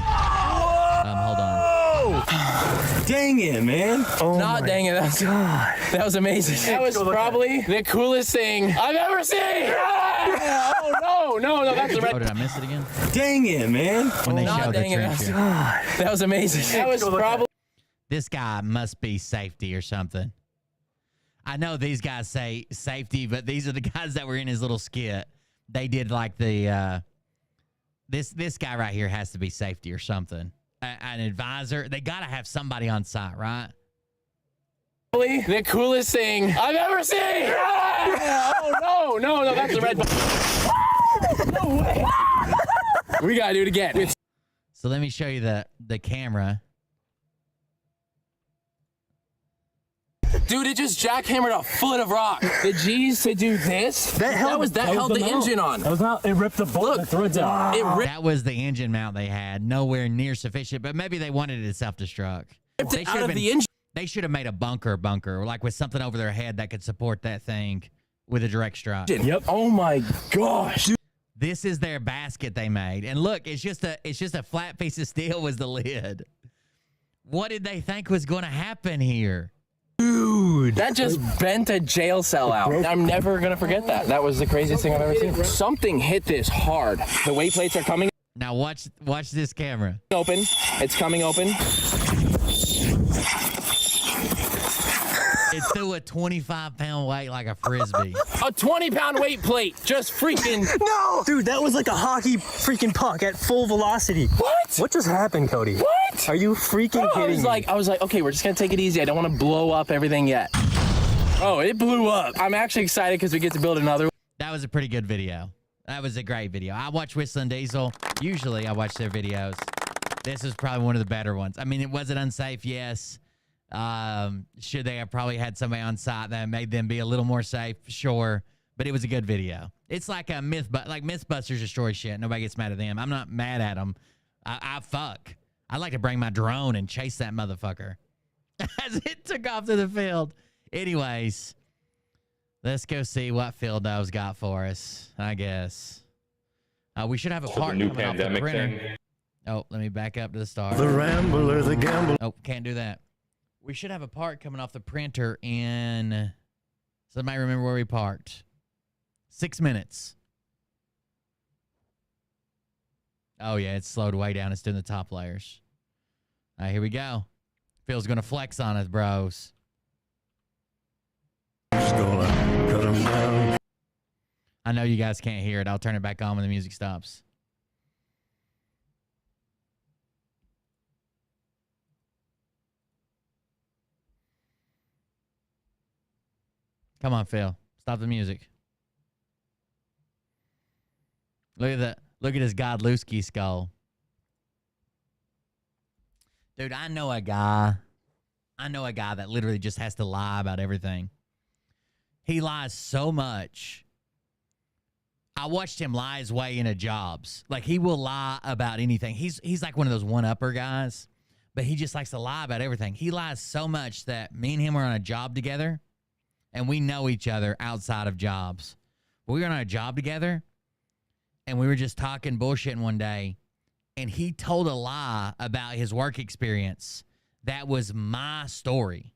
[SPEAKER 2] Hold on.
[SPEAKER 7] Dang it, man. Oh
[SPEAKER 8] Not dang it. That was amazing. That was probably the coolest thing I've ever seen. Yeah. Oh, no, that's the
[SPEAKER 2] Oh,
[SPEAKER 8] red.
[SPEAKER 2] did I miss it again?
[SPEAKER 7] Dang it, man.
[SPEAKER 2] When they
[SPEAKER 8] Not
[SPEAKER 2] showed the
[SPEAKER 8] dang it.
[SPEAKER 2] trencher.
[SPEAKER 8] That was amazing. That was probably.
[SPEAKER 2] This guy must be safety or something. I know these guys say safety, but these are the guys that were in his little skit. They did like the this guy right here has to be safety or something. An advisor. They gotta have somebody on site, right?
[SPEAKER 8] The coolest thing I've ever seen. Yeah. Oh no, that's the red. No way. We gotta do it again.
[SPEAKER 2] So let me show you the camera.
[SPEAKER 8] Dude, it just jackhammered a foot of rock. The G's to do this. That held the engine on.
[SPEAKER 7] That was not. It ripped the bolt. The threads out.
[SPEAKER 8] It ripped
[SPEAKER 2] That was the engine mount they had. Nowhere near sufficient, but maybe they wanted it to self-destruct.
[SPEAKER 8] it out of the engine.
[SPEAKER 2] They should have made a bunker, like with something over their head that could support that thing with a direct strike.
[SPEAKER 7] Yep. Oh my gosh.
[SPEAKER 2] This is their basket they made. And look, it's just a flat piece of steel was the lid. What did they think was going to happen here?
[SPEAKER 7] Dude.
[SPEAKER 8] That just bent a jail cell out. I'm never gonna forget that. That was the craziest thing I've ever seen. Something hit this hard. The weight plates are coming
[SPEAKER 2] Now watch this camera.
[SPEAKER 8] open. It's coming open.
[SPEAKER 2] It threw a 25-pound weight like a frisbee.
[SPEAKER 8] A 20-pound weight plate just freaking.
[SPEAKER 7] No! Dude, that was like a hockey freaking puck at full velocity.
[SPEAKER 8] What?
[SPEAKER 7] What just happened, Cody?
[SPEAKER 8] What?
[SPEAKER 7] Are you freaking
[SPEAKER 8] I
[SPEAKER 7] kidding me?
[SPEAKER 8] was like, okay, we're just gonna take it easy. I don't want to blow up everything yet. Oh, it blew up. I'm actually excited because we get to build another.
[SPEAKER 2] That was a pretty good video. That was a great video. I watch WhistlinDiesel. Usually I watch their videos. This is probably one of the better ones. I mean, was it unsafe? Yes. Should they have probably had somebody on site that made them be a little more safe? Sure. But it was a good video. It's like a Mythbusters destroy shit. Nobody gets mad at them. I'm not mad at them. I fuck. I'd like to bring my drone and chase that motherfucker as it took off to the field. Anyways, let's go see what Phil Dove's got for us, I guess. We should have a part
[SPEAKER 9] new
[SPEAKER 2] coming off the
[SPEAKER 9] pandemic
[SPEAKER 2] printer.
[SPEAKER 9] thing.
[SPEAKER 2] Oh, let me back up to the start.
[SPEAKER 7] The Rambler, the Gambler.
[SPEAKER 2] Oh, can't do that. We should have a part coming off the printer in... Somebody remember where we parked? 6 minutes. Oh, yeah, it's slowed way down. It's doing the top layers. All right, here we go. Phil's going to flex on us, bros.
[SPEAKER 7] Just gonna cut him down.
[SPEAKER 2] I know you guys can't hear it. I'll turn it back on when the music stops. Come on, Phil. Stop the music. Look at his Godlewski skull. Dude, I know a guy that literally just has to lie about everything. He lies so much. I watched him lie his way into jobs. Like, he will lie about anything. He's like one of those one-upper guys, but he just likes to lie about everything. He lies so much that me and him are on a job together, and we know each other outside of jobs. But we were on a job together, and we were just talking bullshitting one day, and he told a lie about his work experience. That was my story.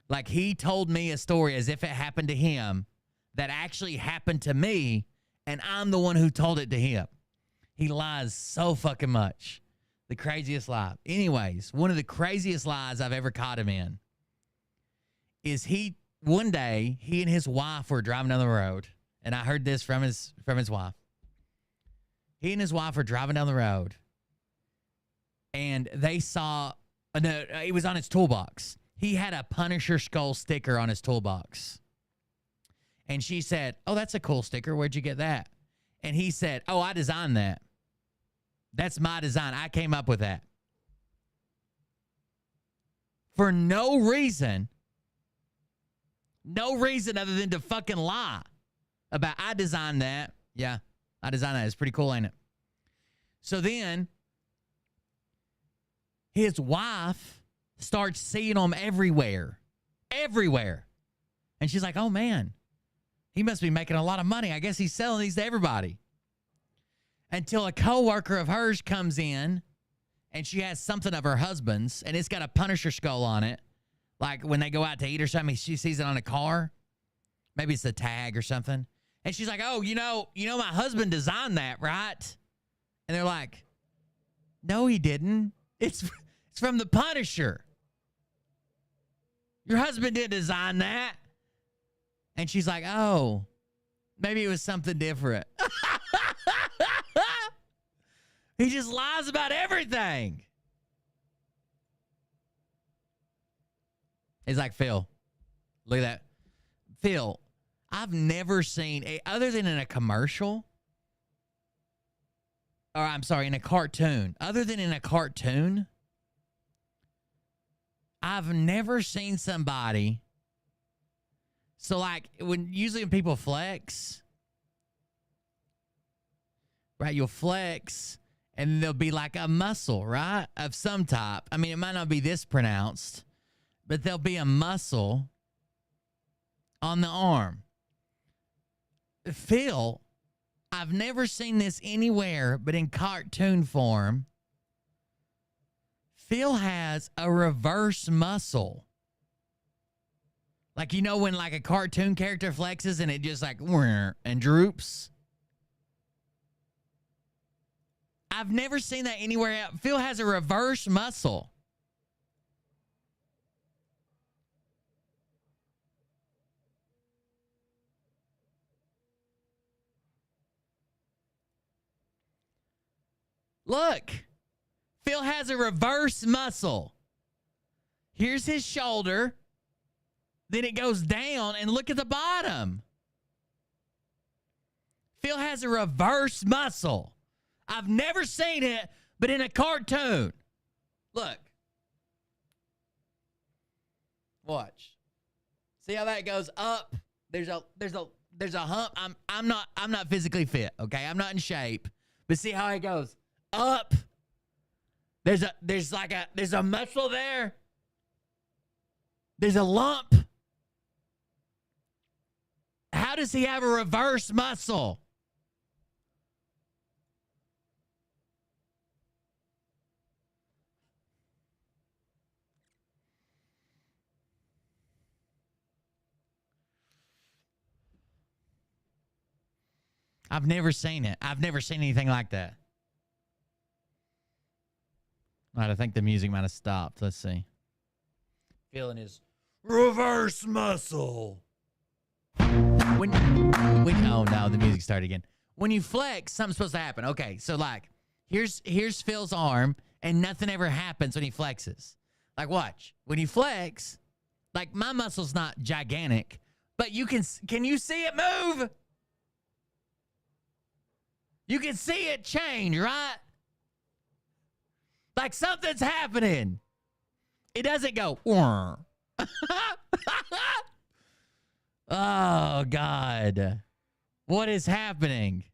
[SPEAKER 2] Like, he told me a story as if it happened to him that actually happened to me, and I'm the one who told it to him. He lies so fucking much. The craziest lie. Anyways, one of the craziest lies I've ever caught him in is one day, he and his wife were driving down the road, and I heard this from his wife. He and his wife were driving down the road, and they saw, no, it was on his toolbox. He had a Punisher skull sticker on his toolbox. And she said, "Oh, that's a cool sticker. Where'd you get that?" And he said, "Oh, I designed that. That's my design. I came up with that." For no reason other than to fucking lie about, "I designed that." Yeah, I designed that. It's pretty cool, ain't it? So then his wife starts seeing them everywhere. And she's like, "Oh, man, he must be making a lot of money. I guess he's selling these to everybody." Until a coworker of hers comes in, and she has something of her husband's, and it's got a Punisher skull on it. Like when they go out to eat or something, she sees it on a car. Maybe it's a tag or something. And she's like, "Oh, you know, my husband designed that, right?" And they're like, "No, he didn't. It's from the Punisher. Your husband didn't design that." And she's like, "Oh, maybe it was something different." He just lies about everything. He's like, "Phil, look at that. Phil, I've never seen, other than in a commercial, or I'm sorry, in a cartoon, other than in a cartoon, I've never seen somebody." So like usually when people flex, right, you'll flex and there'll be like a muscle, right, of some type. I mean, it might not be this pronounced, but there'll be a muscle on the arm. Phil, I've never seen this anywhere but in cartoon form. Phil has a reverse muscle. Like, you know when like a cartoon character flexes and it just like and droops? I've never seen that anywhere else. Phil has a reverse muscle. Look, Phil has a reverse muscle. Here's his shoulder. Then it goes down, and look at the bottom. Phil has a reverse muscle. I've never seen it, but in a cartoon. Look. Watch. See how that goes up? There's a hump. I'm not physically fit, okay? I'm not in shape. But see how it goes up? There's a muscle there. There's a lump. How does he have a reverse muscle? I've never seen it. I've never seen anything like that. All right, I think the music might have stopped. Let's see. Feeling his reverse muscle. Oh no, the music started again. When you flex, something's supposed to happen. Okay, so like, here's Phil's arm, and nothing ever happens when he flexes. Like, watch. When you flex, like my muscle's not gigantic, but you can you see it move? You can see it change, right? Like something's happening. It doesn't go. Oh, God. What is happening?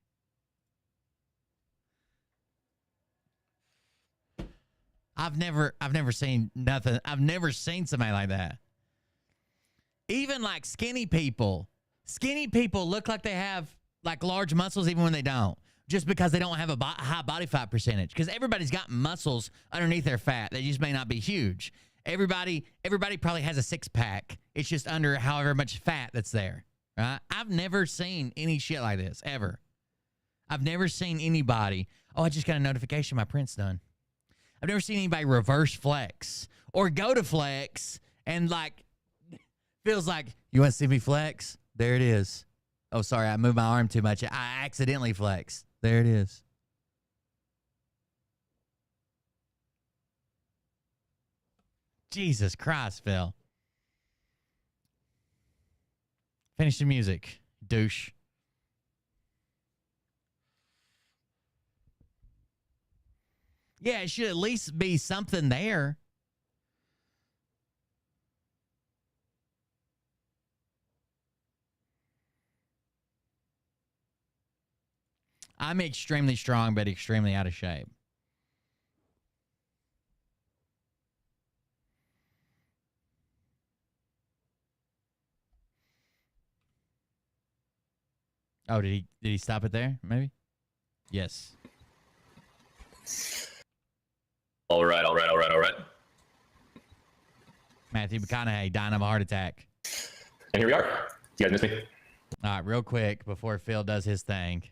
[SPEAKER 2] I've never seen nothing. I've never seen somebody like that. Even like skinny people. Skinny people look like they have like large muscles even when they don't, just because they don't have a high body fat percentage. Because everybody's got muscles underneath their fat. They just may not be huge. Everybody probably has a six pack. It's just under however much fat that's there. Right? I've never seen any shit like this ever. I've never seen anybody. Oh, I just got a notification my print's done. I've never seen anybody reverse flex or go to flex and like feels like, you want to see me flex? There it is. Oh, sorry, I moved my arm too much. I accidentally flexed. There it is. Jesus Christ, Phil. Finish the music, douche. Yeah, it should at least be something there. I'm extremely strong, but extremely out of shape. Oh, did he stop it there? Maybe? Yes.
[SPEAKER 9] All right.
[SPEAKER 2] Matthew McConaughey dying of a heart attack.
[SPEAKER 9] And here we are. You guys miss me?
[SPEAKER 2] All right, real quick before Phil does his thing.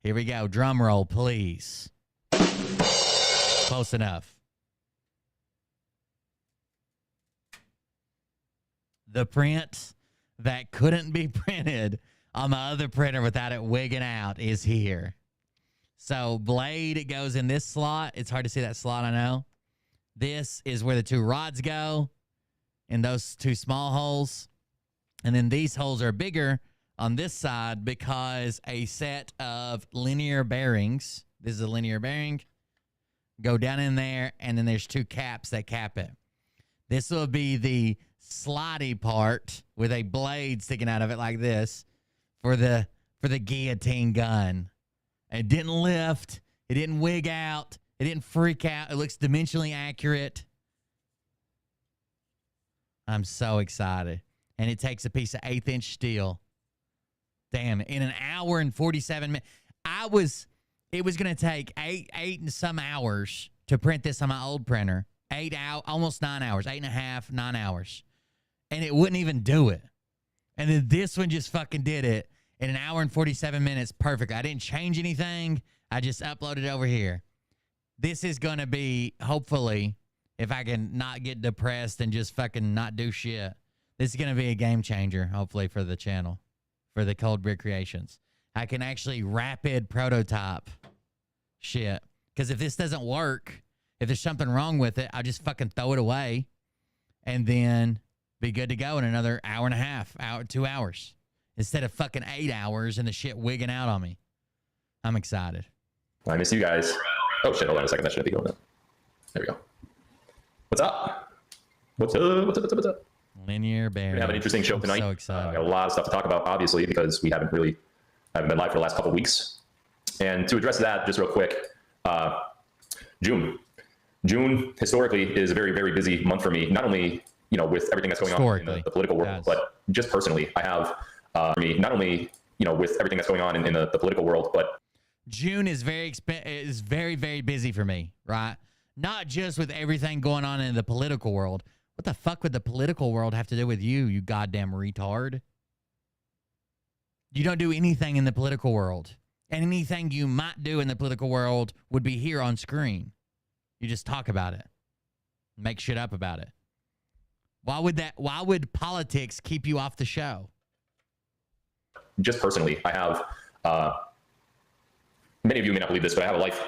[SPEAKER 2] Here we go. Drum roll, please. Close enough. The print that couldn't be printed on my other printer without it wigging out is here. So blade, it goes in this slot. It's hard to see that slot, I know. This is where the two rods go in those two small holes. And then these holes are bigger on this side because a set of linear bearings, this is a linear bearing, go down in there, and then there's two caps that cap it. This will be the slidey part with a blade sticking out of it like this for the guillotine gun. It didn't lift. It didn't wig out. It didn't freak out. It looks dimensionally accurate. I'm so excited. And it takes a piece of 1/8-inch steel. Damn, in an hour and 47 minutes. It was going to take eight and some hours to print this on my old printer. Almost 9 hours, 8.5, 9 hours. And it wouldn't even do it. And then this one just fucking did it in an hour and 47 minutes. Perfect. I didn't change anything. I just uploaded over here. This is going to be, hopefully, if I can not get depressed and just fucking not do shit, this is going to be a game changer, hopefully, for the channel, for the Cold Brick Creations. I can actually rapid prototype shit. Because if this doesn't work, if there's something wrong with it, I'll just fucking throw it away and then be good to go in another hour and a half, 2 hours. Instead of fucking 8 hours and the shit wigging out on me. I'm excited.
[SPEAKER 9] I miss you guys. Oh shit, hold on a second. That shouldn't be going up. There we go. What's up? What's up?
[SPEAKER 2] Linear bearing.
[SPEAKER 9] We have an interesting show tonight.
[SPEAKER 2] So excited.
[SPEAKER 9] Got a lot of stuff to talk about, obviously, because we haven't been live for the last couple of weeks. And to address that, just real quick, June historically is a very, very busy month for me. Not only, with everything that's going on in the political world, but just personally, I have not only, with everything that's going on in the political world, but
[SPEAKER 2] June is very, very busy for me, right? Not just with everything going on in the political world. What the fuck would the political world have to do with you, you goddamn retard? You don't do anything in the political world. And anything you might do in the political world would be here on screen. You just talk about it. Make shit up about it. Why would politics keep you off the show?
[SPEAKER 9] Just personally, I have, many of you may not believe this, but I have a life.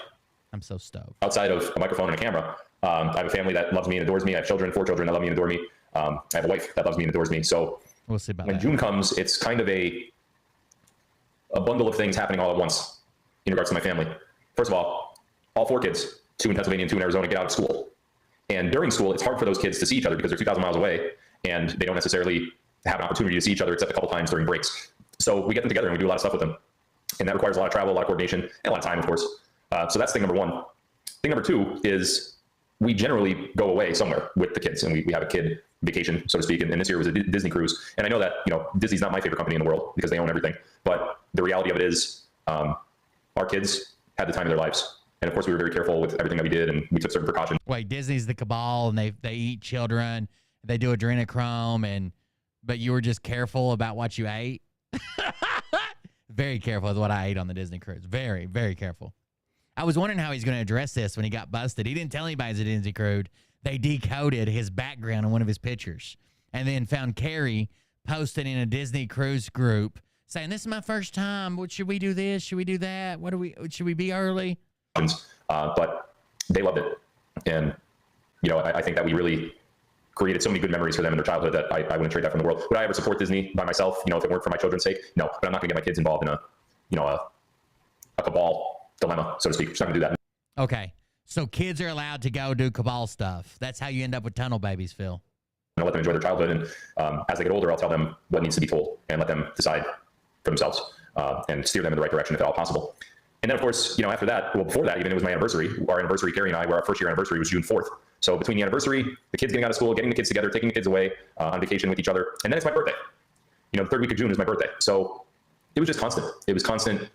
[SPEAKER 2] I'm so stoked.
[SPEAKER 9] Outside of a microphone and a camera. I have a family that loves me and adores me. I have 4 children that love me and adore me. I have a wife that loves me and adores me. So
[SPEAKER 2] we'll see about
[SPEAKER 9] when
[SPEAKER 2] that.
[SPEAKER 9] June comes, it's kind of a bundle of things happening all at once in regards to my family. First of all 4 kids, 2 in Pennsylvania and 2 in Arizona, get out of school. And during school, it's hard for those kids to see each other because they're 2,000 miles away and they don't necessarily have an opportunity to see each other except a couple times during breaks. So we get them together and we do a lot of stuff with them. And that requires a lot of travel, a lot of coordination, and a lot of time, of course. So that's thing number 1. Thing number 2 is we generally go away somewhere with the kids, and we have a kid vacation, so to speak. And this year was a Disney cruise. And I know that, Disney's not my favorite company in the world because they own everything. But the reality of it is, our kids had the time of their lives. And of course, we were very careful with everything that we did, and we took certain precautions.
[SPEAKER 2] Wait, Disney's the cabal, and they eat children, they do adrenochrome, but you were just careful about what you ate? Very careful with what I ate on the Disney cruise. Very, very careful. I was wondering how he's going to address this when he got busted. He didn't tell anybody it's a Disney cruise. They decoded his background in one of his pictures and then found Carrie posted in a Disney cruise group saying, "This is my first time. What, should we do this? Should we do that? Should we be early?"
[SPEAKER 9] But they loved it. And, I think that we really created so many good memories for them in their childhood that I wouldn't trade that from the world. Would I ever support Disney by myself, if it weren't for my children's sake? No, but I'm not gonna get my kids involved in a cabal dilemma, so to speak. Just not gonna do that.
[SPEAKER 2] Okay. So kids are allowed to go do cabal stuff. That's how you end up with tunnel babies, Phil.
[SPEAKER 9] I'll let them enjoy their childhood. And as they get older, I'll tell them what needs to be told and let them decide for themselves and steer them in the right direction if at all possible. And then, of course, after that, before that, even it was my anniversary. Our anniversary, Carrie and I, our first year anniversary was June 4th. So between the anniversary, the kids getting out of school, getting the kids together, taking the kids away on vacation with each other, and then it's my birthday. The third week of June is my birthday. So it was just constant. It was constant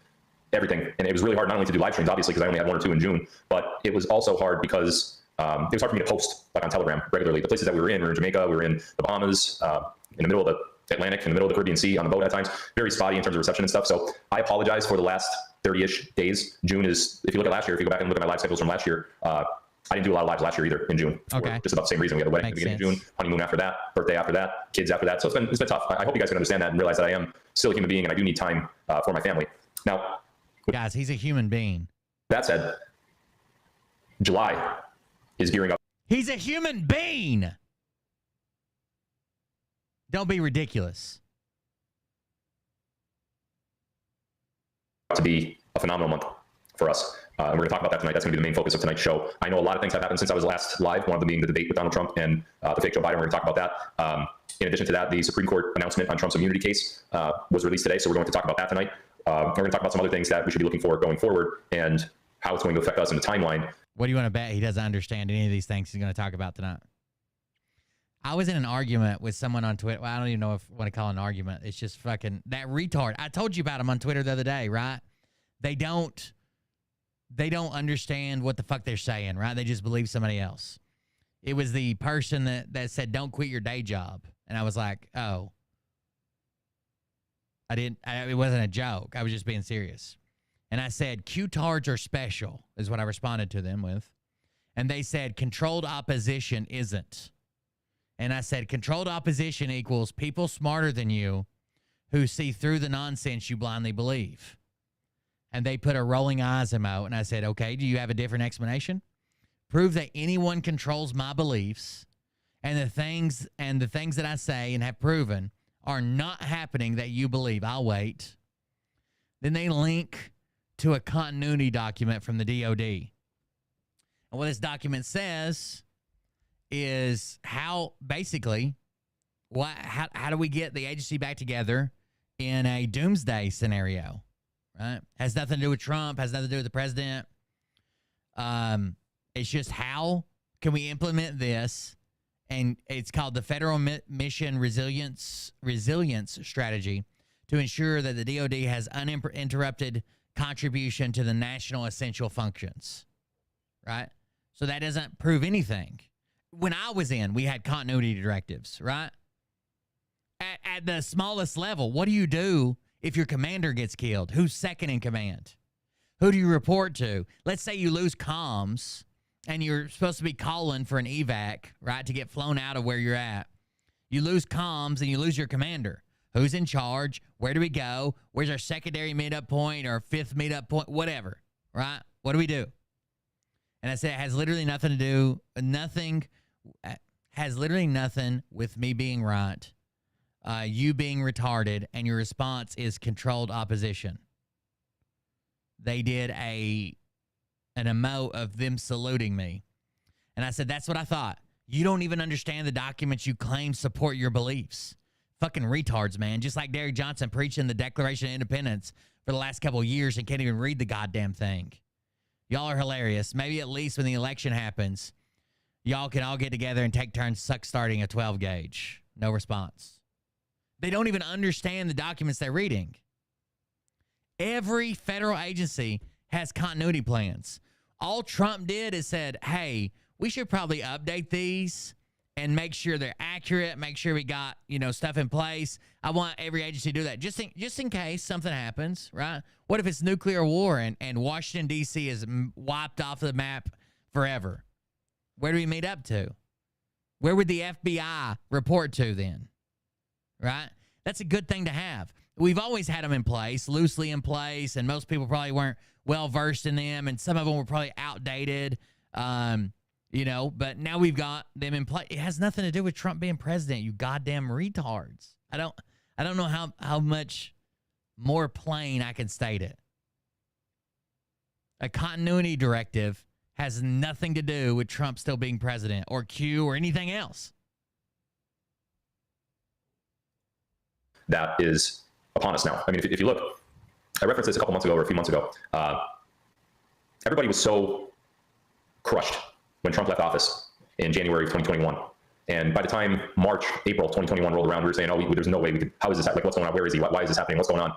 [SPEAKER 9] everything. And it was really hard not only to do live streams, obviously, because I only had 1 or 2 in June, but it was also hard because it was hard for me to post on Telegram regularly. The places that we were in Jamaica, we were in the Bahamas, in the middle of the Atlantic, in the middle of the Caribbean Sea on the boat at times. Very spotty in terms of reception and stuff. So I apologize for the last 30-ish days. June is, if you look at last year, if you go back and look at my live schedules from last year, I didn't do a lot of lives last year either in June.
[SPEAKER 2] Okay.
[SPEAKER 9] Just about the same reason. We had a wedding at the beginning of June, honeymoon after that, birthday after that, kids after that. So it's been tough. I hope you guys can understand that and realize that I am still a human being and I do need time for my family. Now,
[SPEAKER 2] guys, he's a human being.
[SPEAKER 9] That said, July is gearing up.
[SPEAKER 2] He's a human being. Don't be ridiculous.
[SPEAKER 9] To be a phenomenal month for us. And we're going to talk about that tonight. That's going to be the main focus of tonight's show. I know a lot of things have happened since I was last live, one of them being the debate with Donald Trump and the fake Joe Biden. We're going to talk about that. In addition to that, the Supreme Court announcement on Trump's immunity case was released today, so we're going to talk about that tonight. We're going to talk about some other things that we should be looking for going forward and how it's going to affect us in the timeline.
[SPEAKER 2] What do you want to bet he doesn't understand any of these things he's going to talk about tonight? I was in an argument with someone on Twitter. Well, I don't even know if I want to call it an argument. It's just fucking that retard. I told you about him on Twitter the other day, right? They don't understand what the fuck they're saying, right? They just believe somebody else. It was the person that said, "Don't quit your day job." And I was like, oh. It wasn't a joke. I was just being serious. And I said, Q-tards are special, is what I responded to them with. And they said, controlled opposition isn't. And I said, controlled opposition equals people smarter than you who see through the nonsense you blindly believe. And they put a rolling eyes emote. And I said, okay, do you have a different explanation? Prove that anyone controls my beliefs and the things that I say and have proven are not happening that you believe. I'll wait. Then they link to a continuity document from the DOD. And what this document says is how do we get the agency back together in a doomsday scenario, right? Has nothing to do with Trump, has nothing to do with the president. It's just how can we implement this? And it's called the Federal Mission Resilience Strategy to ensure that the DOD has uninterrupted contribution to the national essential functions, right? So that doesn't prove anything. When I was in, we had continuity directives, right? At the smallest level, what do you do if your commander gets killed? Who's second in command? Who do you report to? Let's say you lose comms and you're supposed to be calling for an evac, right, to get flown out of where you're at. You lose comms and you lose your commander. Who's in charge? Where do we go? Where's our secondary meetup point or fifth meetup point? Whatever, right? What do we do? And I said, it has literally nothing with me being right, you being retarded, and your response is controlled opposition. They did an emote of them saluting me. And I said, that's what I thought. You don't even understand the documents you claim support your beliefs. Fucking retards, man. Just like Derek Johnson preaching the Declaration of Independence for the last couple of years and can't even read the goddamn thing. Y'all are hilarious. Maybe at least when the election happens, y'all can all get together and take turns starting a 12 gauge. No response. They don't even understand the documents they're reading. Every federal agency has continuity plans. All Trump did is said, hey, we should probably update these and make sure they're accurate, make sure we got, stuff in place. I want every agency to do that just in case something happens, right? What if it's nuclear war and Washington, D.C. is wiped off the map forever? Where do we meet up to? Where would the FBI report to then? Right? That's a good thing to have. We've always had them in place, loosely in place, and most people probably weren't well-versed in them, and some of them were probably outdated, but now we've got them in place. It has nothing to do with Trump being president, you goddamn retards. I don't know how much more plain I can state it. A continuity directive has nothing to do with Trump still being president or Q or anything else.
[SPEAKER 9] That is upon us now. I mean, if you look, I referenced this a couple months ago or a few months ago. Everybody was so crushed when Trump left office in January of 2021. And by the time March, April 2021 rolled around, we were saying, there's no way we could, how is this, like, what's going on? Where is he? Why is this happening? What's going on?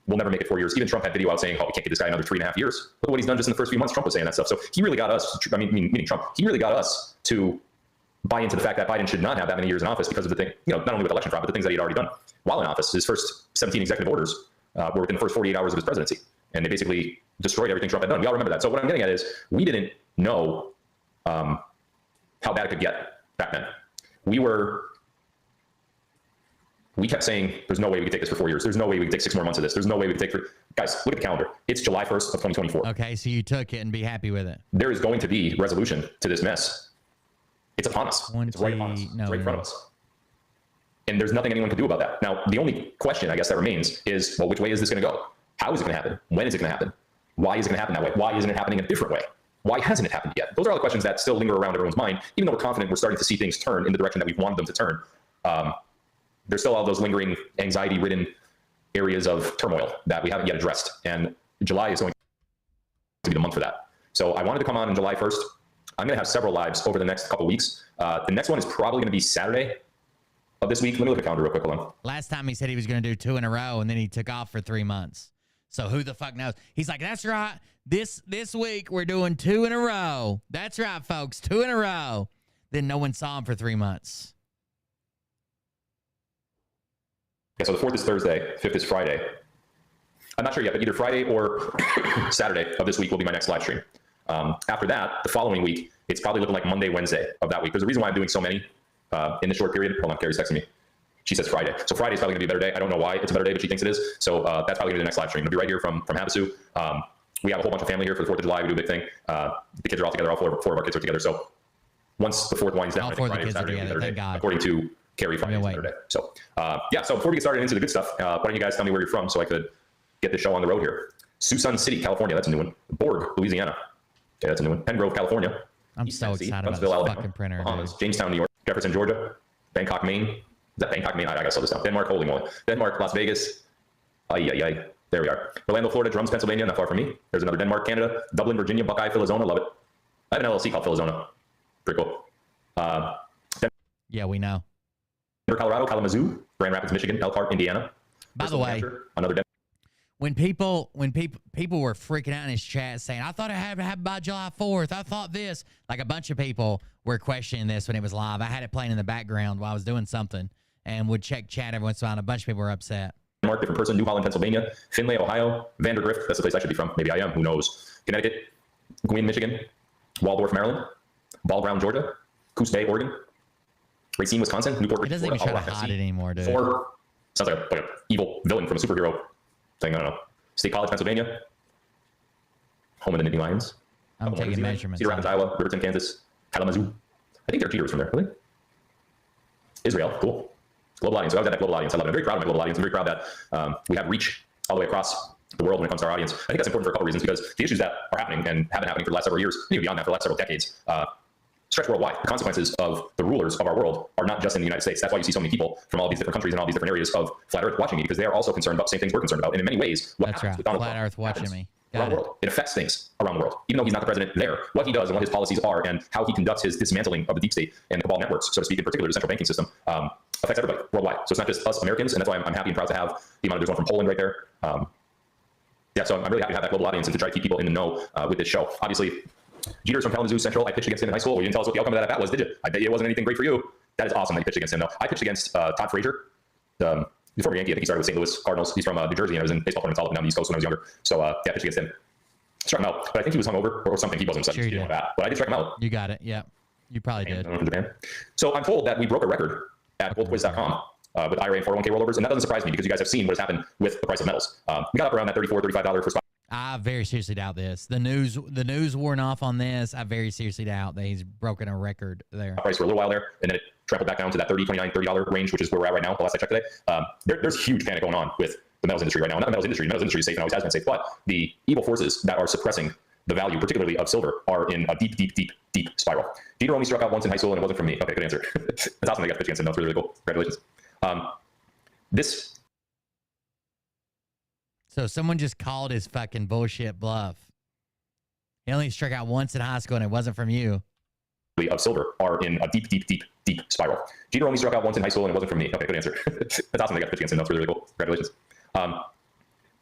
[SPEAKER 9] We'll never make it 4 years. Even Trump had video out saying, we can't get this guy another 3.5 years. Look at what he's done just in the first few months. Trump was saying that stuff. So he really got us, meaning Trump, he really got us to buy into the fact that Biden should not have that many years in office because of the thing, not only with election fraud, but the things that he had already done while in office. His first 17 executive orders were within the first 48 hours of his presidency. And they basically destroyed everything Trump had done. We all remember that. So what I'm getting at is we didn't know how bad it could get back then. We kept saying, there's no way we could take this for 4 years. There's no way we could take 6 more months of this. There's no way we could take guys, look at the calendar. It's July 1st of 2024.
[SPEAKER 2] Okay, so you took it and be happy with it.
[SPEAKER 9] There is going to be resolution to this mess. It's upon us. It's right upon us. It's right in front of us. And there's nothing anyone can do about that. Now, the only question, I guess, that remains is, well, which way is this going to go? How is it going to happen? When is it going to happen? Why is it going to happen that way? Why isn't it happening a different way? Why hasn't it happened yet? Those are all the questions that still linger around everyone's mind, even though we're confident we're starting to see things turn in the direction that we've wanted them to turn. There's still all those lingering anxiety-ridden areas of turmoil that we haven't yet addressed. And July is going to be the month for that. So I wanted to come on July 1st. I'm going to have several lives over the next couple weeks. The next one is probably going to be Saturday of this week. Let me look at the calendar real quick. Hold on.
[SPEAKER 2] Last time he said he was going to do 2 in a row, and then he took off for 3 months. So who the fuck knows? He's like, that's right. This week we're doing 2 in a row. That's right, folks. 2 in a row. Then no one saw him for 3 months.
[SPEAKER 9] Okay, so the 4th is Thursday, 5th is Friday. I'm not sure yet, but either Friday or Saturday of this week will be my next live stream. After that, the following week, it's probably looking like Monday, Wednesday of that week. There's a reason why I'm doing so many in the short period. Hold on, Carrie's texting me. She says Friday. So Friday is probably going to be a better day. I don't know why it's a better day, but she thinks it is. So that's probably going to be the next live stream. It'll be right here from Havasu. We have a whole bunch of family here for the 4th of July. We do a big thing. The kids are all together. All four of our kids are together. So once the 4th winds down,
[SPEAKER 2] All
[SPEAKER 9] I
[SPEAKER 2] four
[SPEAKER 9] think
[SPEAKER 2] of the
[SPEAKER 9] Friday
[SPEAKER 2] kids
[SPEAKER 9] or
[SPEAKER 2] are
[SPEAKER 9] Saturday will be a
[SPEAKER 2] together.
[SPEAKER 9] better
[SPEAKER 2] Thank
[SPEAKER 9] day.
[SPEAKER 2] God.
[SPEAKER 9] According to Carrie, Friday is a better day. So so before we get started into the good stuff, why don't you guys tell me where you're from so I could get the show on the road here. Suisun City, California. That's a new one. Borg, Louisiana. Okay, that's a new one. Pengrove, California.
[SPEAKER 2] I'm
[SPEAKER 9] East
[SPEAKER 2] so
[SPEAKER 9] Tennessee,
[SPEAKER 2] excited about
[SPEAKER 9] Huntsville,
[SPEAKER 2] this
[SPEAKER 9] Alabama,
[SPEAKER 2] fucking printer.
[SPEAKER 9] Bahamas, Jamestown, New York, Jefferson, Georgia, Bangkok, Maine. Is that Bangkok, Maine? I gotta slow this down. Denmark, holy moly. Denmark, Las Vegas. Ay. There we are. Orlando, Florida, Drums, Pennsylvania, not far from me. There's another Denmark, Canada, Dublin, Virginia, Buckeye, Philizona. Love it. I have an LLC called Philizona. Pretty cool.
[SPEAKER 2] Yeah, we know.
[SPEAKER 9] Denver, Colorado, Kalamazoo, Grand Rapids, Michigan, Elkhart, Indiana.
[SPEAKER 2] By the way,
[SPEAKER 9] another Denver.
[SPEAKER 2] when people were freaking out in his chat saying, I thought it had to happen by July 4th. I thought this. Like a bunch of people were questioning this when it was live. I had it playing in the background while I was doing something and would check chat every once in a while. And a bunch of people were upset.
[SPEAKER 9] Denmark, different person. New Holland, Pennsylvania. Finlay, Ohio. Vandergrift, that's the place I should be from. Maybe I am. Who knows? Connecticut. Gwynn, Michigan. Waldorf, Maryland. Ball Ground, Georgia. Coos Bay, Oregon. Racine, Wisconsin. Newport,
[SPEAKER 2] It doesn't even try to hide it anymore, dude.
[SPEAKER 9] Sounds like a evil villain from a superhero thing. I don't know. State College, Pennsylvania. Home of the Nittany Lions.
[SPEAKER 2] I'm taking measurements.
[SPEAKER 9] Cedar Rapids, Iowa. Riverton, Kansas. Kalamazoo. I think they're cheaters from there. Really? Israel. Cool. Global audience. So I was at that global audience. I love it. I'm very proud of my global audience. I'm very proud that we have reach all the way across the world when it comes to our audience. I think that's important for a couple reasons because the issues that are happening and have been happening for the last several years, maybe beyond that for the last several decades, stretch worldwide. The consequences of the rulers of our world are not just in the United States. That's why you see so many people from all these different countries and all these different areas of flat Earth watching me because they are also concerned about the same things we're concerned about. And in many ways, what
[SPEAKER 2] That's
[SPEAKER 9] happens
[SPEAKER 2] right.
[SPEAKER 9] with Donald
[SPEAKER 2] Flat
[SPEAKER 9] Trump
[SPEAKER 2] Earth watching
[SPEAKER 9] happens
[SPEAKER 2] me.
[SPEAKER 9] around the world. It affects things around the world. Even though he's not the president there, what he does and what his policies are and how he conducts his dismantling of the deep state and the cabal networks, so to speak, in particular the central banking system, affects everybody worldwide. So it's not just us Americans, and that's why I'm happy and proud to have the amount of, there's one from Poland right there. Yeah, so I'm really happy to have that global audience and to try to keep people in the know with this show. Obviously, Jeter's from Kalamazoo Central. I pitched against him in high school. Well, you didn't tell us what the outcome of that was, did you? I bet it wasn't anything great for you. That is awesome that you pitched against him, though. I pitched against Todd Frazier, the former Yankee. I think he started with St. Louis Cardinals. He's from New Jersey, and I was in baseball tournaments all up and down the East Coast when I was younger. So, yeah, I pitched against him. Struck him out, but I think he was hungover or something. He wasn't. Sure he did. But I did strike him out.
[SPEAKER 2] You got it. Yeah, you probably did.
[SPEAKER 9] So I'm told that we broke a record at goldquiz.com. With IRA and 401k rollovers, and that doesn't surprise me because you guys have seen what has happened with the price of metals. We got up around that $34, $35 per spot.
[SPEAKER 2] I very seriously doubt this. The news worn off on this. I very seriously doubt that he's broken a record there.
[SPEAKER 9] Price for a little while there, and then it trampled back down to that $30, $29, $30 range, which is where we're at right now. The last I checked today, there's huge panic going on with the metals industry right now. Not the metals industry. The metals industry is safe and always has been safe, but the evil forces that are suppressing the value, particularly of silver, are in a deep, deep, deep, deep spiral. Jeter only struck out once in high school, and it wasn't from me. Okay, good answer. That's awesome. I got to pitch against him. That's really, really cool. Congratulations. This.
[SPEAKER 2] So someone just called his fucking bullshit bluff. He only struck out once in high school, and it wasn't from you.
[SPEAKER 9] Of silver are in a deep, deep, deep, deep spiral. Jeter only struck out once in high school, and it wasn't from me. Okay, good answer. That's awesome. I got to pitch against him. That's really, really cool. Congratulations.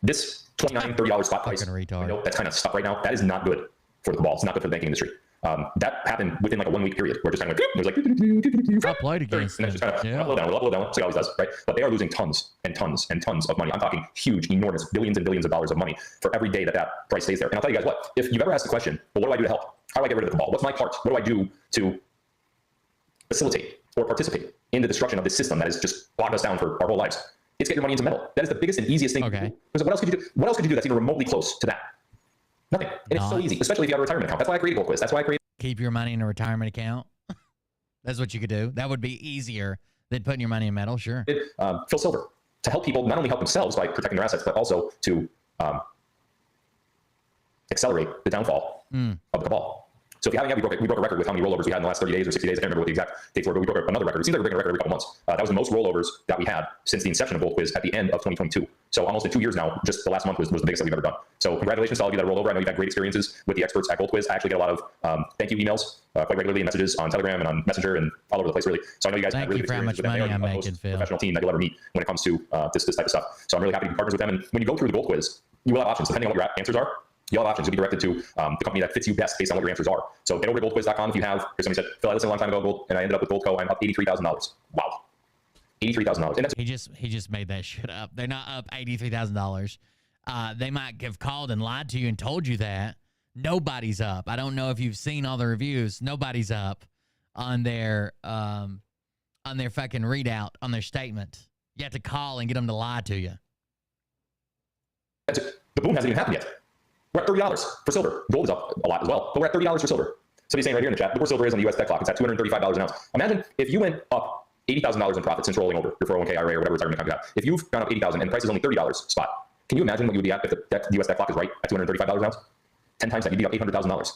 [SPEAKER 9] This $29, $30 spot price window that's kind of stuck right now, that is not good for the ball. It's not good for the banking industry. That happened within like a 1 week period where it just kind of went, it was like,
[SPEAKER 2] I played against
[SPEAKER 9] and then just kind of up, low, down, so it always does, right? But they are losing tons and tons and tons of money. I'm talking huge, enormous, billions and billions of dollars of money for every day that price stays there. And I'll tell you guys what, if you've ever asked the question, well, what do I do to help? How do I get rid of the ball? What's my part? What do I do to facilitate or participate in the destruction of this system that has just bogged us down for our whole lives? It's get your money into metal. That is the biggest and easiest thing to do. Because what else could you do? What else could you do that's even remotely close to that? Nothing. And it's so easy, especially if you have a retirement account. That's why I created Gold Quiz. That's why I created.
[SPEAKER 2] Keep your money in a retirement account. That's what you could do. That would be easier than putting your money in metal. Sure.
[SPEAKER 9] Phil Silver, to help people not only help themselves by protecting their assets, but also to accelerate the downfall of the ball. So if you haven't yet, we broke a record with how many rollovers we had in the last 30 days or 60 days. I can't remember what the exact dates were, but we broke another record. It seems like we're breaking a record every couple months. That was the most rollovers that we had since the inception of Gold Quiz at the end of 2022. So almost in 2 years now, just the last month was the biggest that we've ever done. So congratulations to all of you that rolled over. I know you've had great experiences with the experts at Gold Quiz. I actually get a lot of thank you emails quite regularly and messages on Telegram and on Messenger and all over the place, really. So I know you guys have really good experiences with them. They are the most professional team that you'll ever meet when it comes to this type of stuff. So I'm really happy to be partners with them. And when you go through the Gold Quiz, you will have options depending on what your answers are. You'll have options. You'll be directed to the company that fits you best based on what your answers are. So get over to goldquiz.com if you have. Somebody said, Phil, I listened a long time ago, and I ended up with Goldco. I'm up $83,000. Wow. $83,000. And that's
[SPEAKER 2] he just made that shit up. They're not up $83,000. They might have called and lied to you and told you that. Nobody's up. I don't know if you've seen all the reviews. Nobody's up on their fucking readout, on their statement. You have to call and get them to lie to you.
[SPEAKER 9] That's it. The boom hasn't even happened yet. We're at $30 for silver. Gold is up a lot as well, but we're at $30 for silver. Somebody's saying right here in the chat, look where silver is on the US tech clock. It's at $235 an ounce. Imagine if you went up $80,000 in profit since rolling over your 401k IRA or whatever retirement account you have. If you've gone up $80,000 and the price is only $30 spot, can you imagine what you would be at if the US tech clock is right at $235 an ounce? 10 times that, you'd be up $800,000.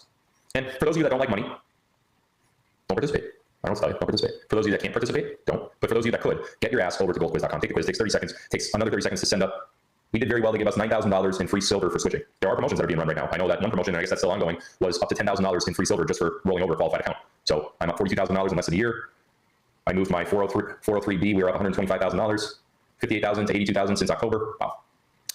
[SPEAKER 9] And for those of you that don't like money, don't participate. I don't tell you, don't participate. For those of you that can't participate, don't. But for those of you that could, get your ass over to goldquiz.com. Take the quiz. It takes 30 seconds. Takes another 30 seconds to send up. We did very well to give us $9,000 in free silver for switching. There are promotions that are being run right now. I know that one promotion, and I guess that's still ongoing, was up to $10,000 in free silver just for rolling over a qualified account. So I'm up $42,000 in less than a year. I moved my 403B. We were up $125,000, $58,000 to $82,000 since October. Wow.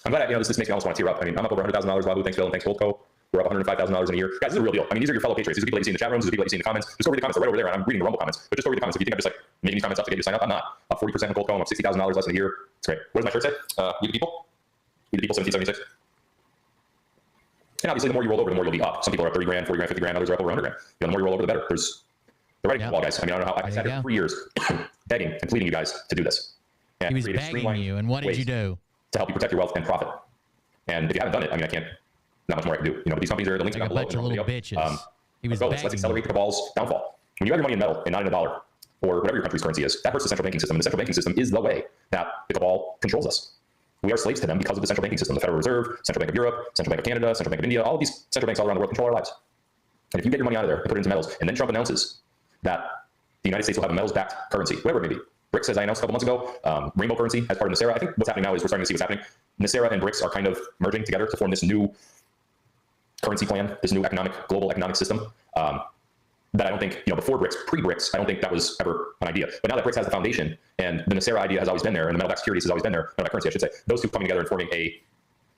[SPEAKER 9] I'm glad, this makes me almost want to tear up. I mean, I'm up over $100,000. Wahoo, thanks, Phil, and thanks, Goldco. We're up $105,000 in a year. Guys, this is a real deal. I mean, these are your fellow patriots. These are people that you see in the chat rooms. These are people that you see in the comments. Just go read the comments. They're right over there, and I'm reading the Rumble comments. But just go read the comments. If you think I'm just like making these comments up to get you to sign up, I'm not. Up 40% in Goldco. I'm up $60,000 less than a year. It's great. What does my shirt say? We the people. We the people, 1776. And obviously, the more you roll over, the more you'll be up. Some people are up 30 grand, 40 grand, 50 grand. Others are up over 100 grand. The more you roll over, the better. They're writing the wall, guys. I mean, I don't know how. I sat here 3 years begging and pleading you guys to do this. And
[SPEAKER 2] he was begging you, and what did you do?
[SPEAKER 9] To help you protect your wealth and profit. And if you haven't done it, I mean, I can't. Not much more I can do. But these companies are the links
[SPEAKER 2] like
[SPEAKER 9] down below.
[SPEAKER 2] A bunch of little bitches. He was
[SPEAKER 9] let's accelerate the cabal's downfall. When you have your money in metal and not in a dollar or whatever your country's currency is, that hurts the central banking system. And the central banking system is the way that the cabal controls us. We are slaves to them because of the central banking system. The Federal Reserve, Central Bank of Europe, Central Bank of Canada, Central Bank of India, all of these central banks all around the world control our lives. And if you get your money out of there and put it into metals, and then Trump announces that the United States will have a metals-backed currency, whatever it may be. BRICS, as I announced a couple months ago, rainbow currency as part of NESARA. I think what's happening now is we're starting to see what's happening. NESARA and BRICS are kind of merging together to form this new currency plan, this new global economic system, that I don't think, before BRICS, pre-BRICS, I don't think that was ever an idea. But now that BRICS has the foundation, and the Nasera idea has always been there, and the metal-backed securities has always been there, metal-backed currency, I should say, those two coming together and forming a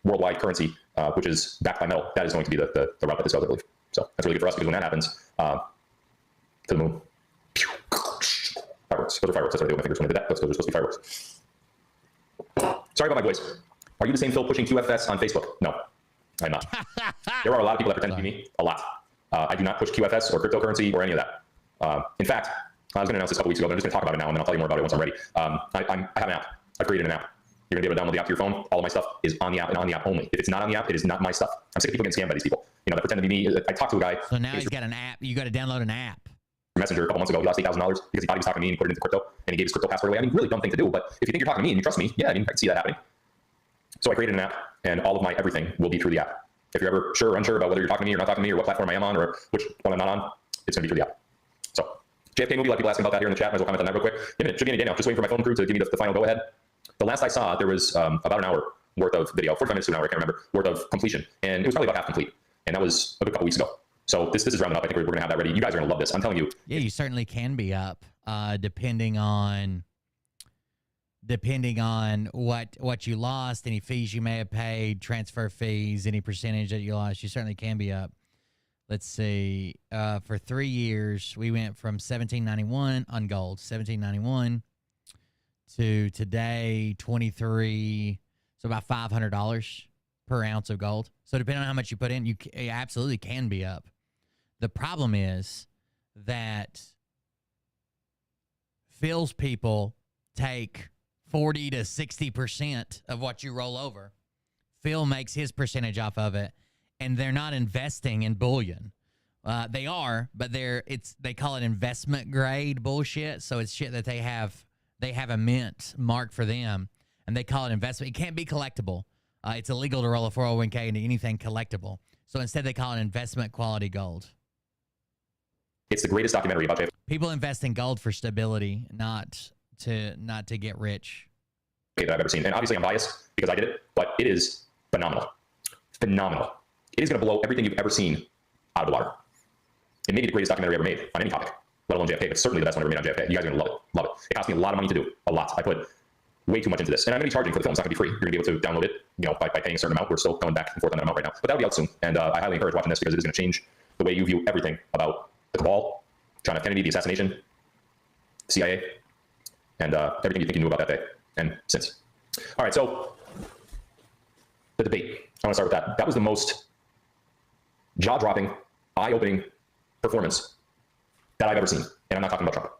[SPEAKER 9] worldwide currency, which is backed by metal, that is going to be the route that this goes, I believe. So that's really good for us, because when that happens, to the moon. Fireworks. Those are fireworks. That's what I did with my fingers when I did that. Those are supposed to be fireworks. Sorry about my voice. Are you the same Phil pushing QFS on Facebook? No, I'm not. There are a lot of people that pretend to be me. A lot. I do not push QFS or cryptocurrency or any of that. In fact, I was going to announce this a couple weeks ago, but I'm just going to talk about it now, and then I'll tell you more about it once I'm ready. I have an app. I created an app. You're going to be able to download the app to your phone. All of my stuff is on the app and on the app only. If it's not on the app, it is not my stuff. I'm sick of people getting scammed by these people. That pretend to be me. I talked to a guy.
[SPEAKER 2] So now he's got an app. You got to download an app.
[SPEAKER 9] Messenger a couple months ago. He lost $8,000 because he thought he was talking to me and he put it into crypto, and he gave his crypto password away. I mean, really dumb thing to do, but if you think you're talking to me and you trust me, yeah, I can see that happening. So I created an app, and all of my everything will be through the app. If you're ever sure or unsure about whether you're talking to me or not talking to me, or what platform I am on, or which one I'm not on, it's going to be through the app. So JFK movie, a lot of people asking about that here in the chat. Might as well comment on that real quick. In a minute, should be any day now. Just waiting for my phone crew to give me the final go-ahead. The last I saw, there was about an hour worth of video, 45 minutes to an hour, I can't remember, worth of completion, and it was probably about half complete, and that was a good couple weeks ago. So this is rounded up. I think we're going to have that ready. You guys are going to love this. I'm telling you.
[SPEAKER 2] Yeah, you certainly can be up, depending on what you lost, any fees you may have paid, transfer fees, any percentage that you lost. You certainly can be up. Let's see. For 3 years, we went from $17.91 on gold, $17.91 to today, $23. So about $500 per ounce of gold. So depending on how much you put in, you absolutely can be up. The problem is that Phil's people take 40 to 60% of what you roll over. Phil makes his percentage off of it, and they're not investing in bullion. They are, but they call it investment grade bullshit. So it's shit that they have a mint mark for them, and they call it investment. It can't be collectible. It's illegal to roll a 401k into anything collectible. So instead, they call it investment quality gold.
[SPEAKER 9] It's the greatest documentary about JFK.
[SPEAKER 2] People invest in gold for stability, not to get rich.
[SPEAKER 9] That I've ever seen. And obviously I'm biased because I did it, but it is phenomenal. Phenomenal. It is going to blow everything you've ever seen out of the water. It may be the greatest documentary ever made on any topic, let alone JFK, but certainly the best one ever made on JFK. You guys are going to love it. Love it. It cost me a lot of money to do. A lot. I put way too much into this. And I'm going to be charging for the film. It's not going to be free. You're going to be able to download it, by paying a certain amount. We're still going back and forth on that amount right now. But that'll be out soon. And I highly encourage watching this because it is going to change the way you view everything about the cabal, John F. Kennedy, the assassination, CIA, and everything you think you knew about that day and since. All right, so the debate. I want to start with that. That was the most jaw-dropping, eye-opening performance that I've ever seen. And I'm not talking about Trump.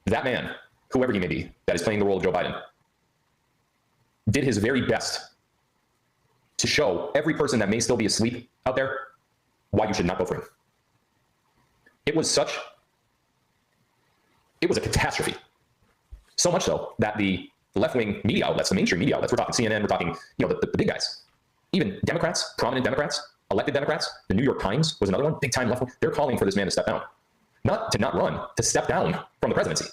[SPEAKER 9] That man, whoever he may be, that is playing the role of Joe Biden, did his very best to show every person that may still be asleep out there why you should not vote for him. It was a catastrophe. So much so that the left-wing media outlets, the mainstream media outlets, we're talking CNN, we're talking, the big guys, even Democrats, prominent Democrats, elected Democrats, the New York Times was another one, big-time left-wing, they're calling for this man to step down. Not run, to step down from the presidency.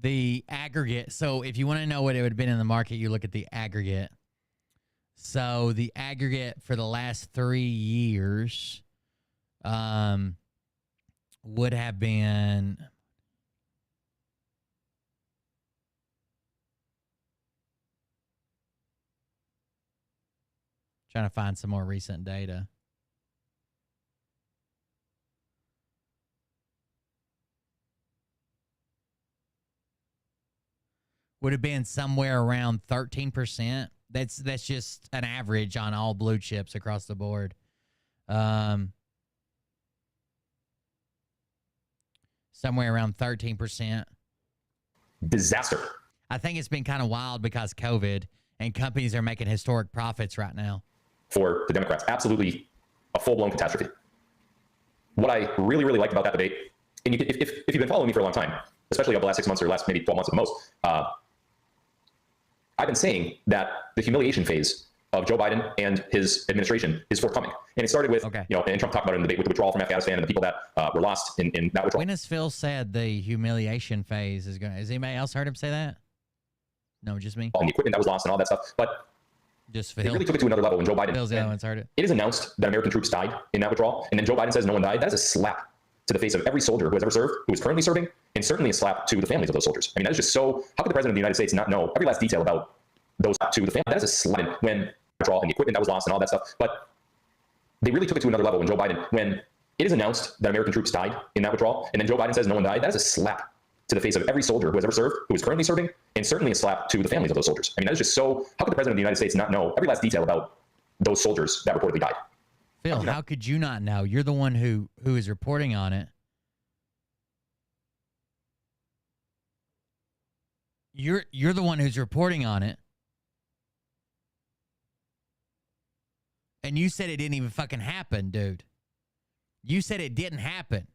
[SPEAKER 2] The aggregate. So if you want to know what it would have been in the market, you look at the aggregate. So the aggregate for the last 3 years would have been... Trying to find some more recent data. Would have been somewhere around 13%. That's just an average on all blue chips across the board. Somewhere around 13%.
[SPEAKER 9] Disaster.
[SPEAKER 2] I think it's been kind of wild because COVID and companies are making historic profits right now.
[SPEAKER 9] For the Democrats, absolutely a full-blown catastrophe. What I really, really liked about that debate, and if you've been following me for a long time, especially over the last 6 months or last maybe 12 months at the most, I've been saying that the humiliation phase of Joe Biden and his administration is forthcoming. And it started with, and Trump talked about it in the debate with the withdrawal from Afghanistan and the people that were lost in that withdrawal.
[SPEAKER 2] When has Phil said the humiliation phase is going to... Has anybody else heard him say that? No, just me?
[SPEAKER 9] And the equipment that was lost and all that stuff. But
[SPEAKER 2] Just
[SPEAKER 9] They
[SPEAKER 2] Phil.
[SPEAKER 9] really took it to another level when Joe Biden.
[SPEAKER 2] Phil's the only one that's heard it.
[SPEAKER 9] It is announced that American troops died in that withdrawal, and then Joe Biden says no one died. That is a slap to the face of every soldier who has ever served, who is currently serving, and certainly a slap to the families of those soldiers. I mean, that is just so. How could the president of the United States not know every last detail about those to the family? That is a slap when withdrawal and the equipment that was lost and all that stuff. But they really took it to another level when Joe Biden, when it is announced that American troops died in that withdrawal, and then Joe Biden says no one died. That is a slap to the face of every soldier who has ever served, who is currently serving, and certainly a slap to the families of those soldiers. I mean, that is just so. How could the president of the United States not know every last detail about those soldiers that reportedly died?
[SPEAKER 2] Phil, how could you not know? You're the one who is reporting on it. You're the one who's reporting on it. And you said it didn't even fucking happen, dude. You said it didn't happen.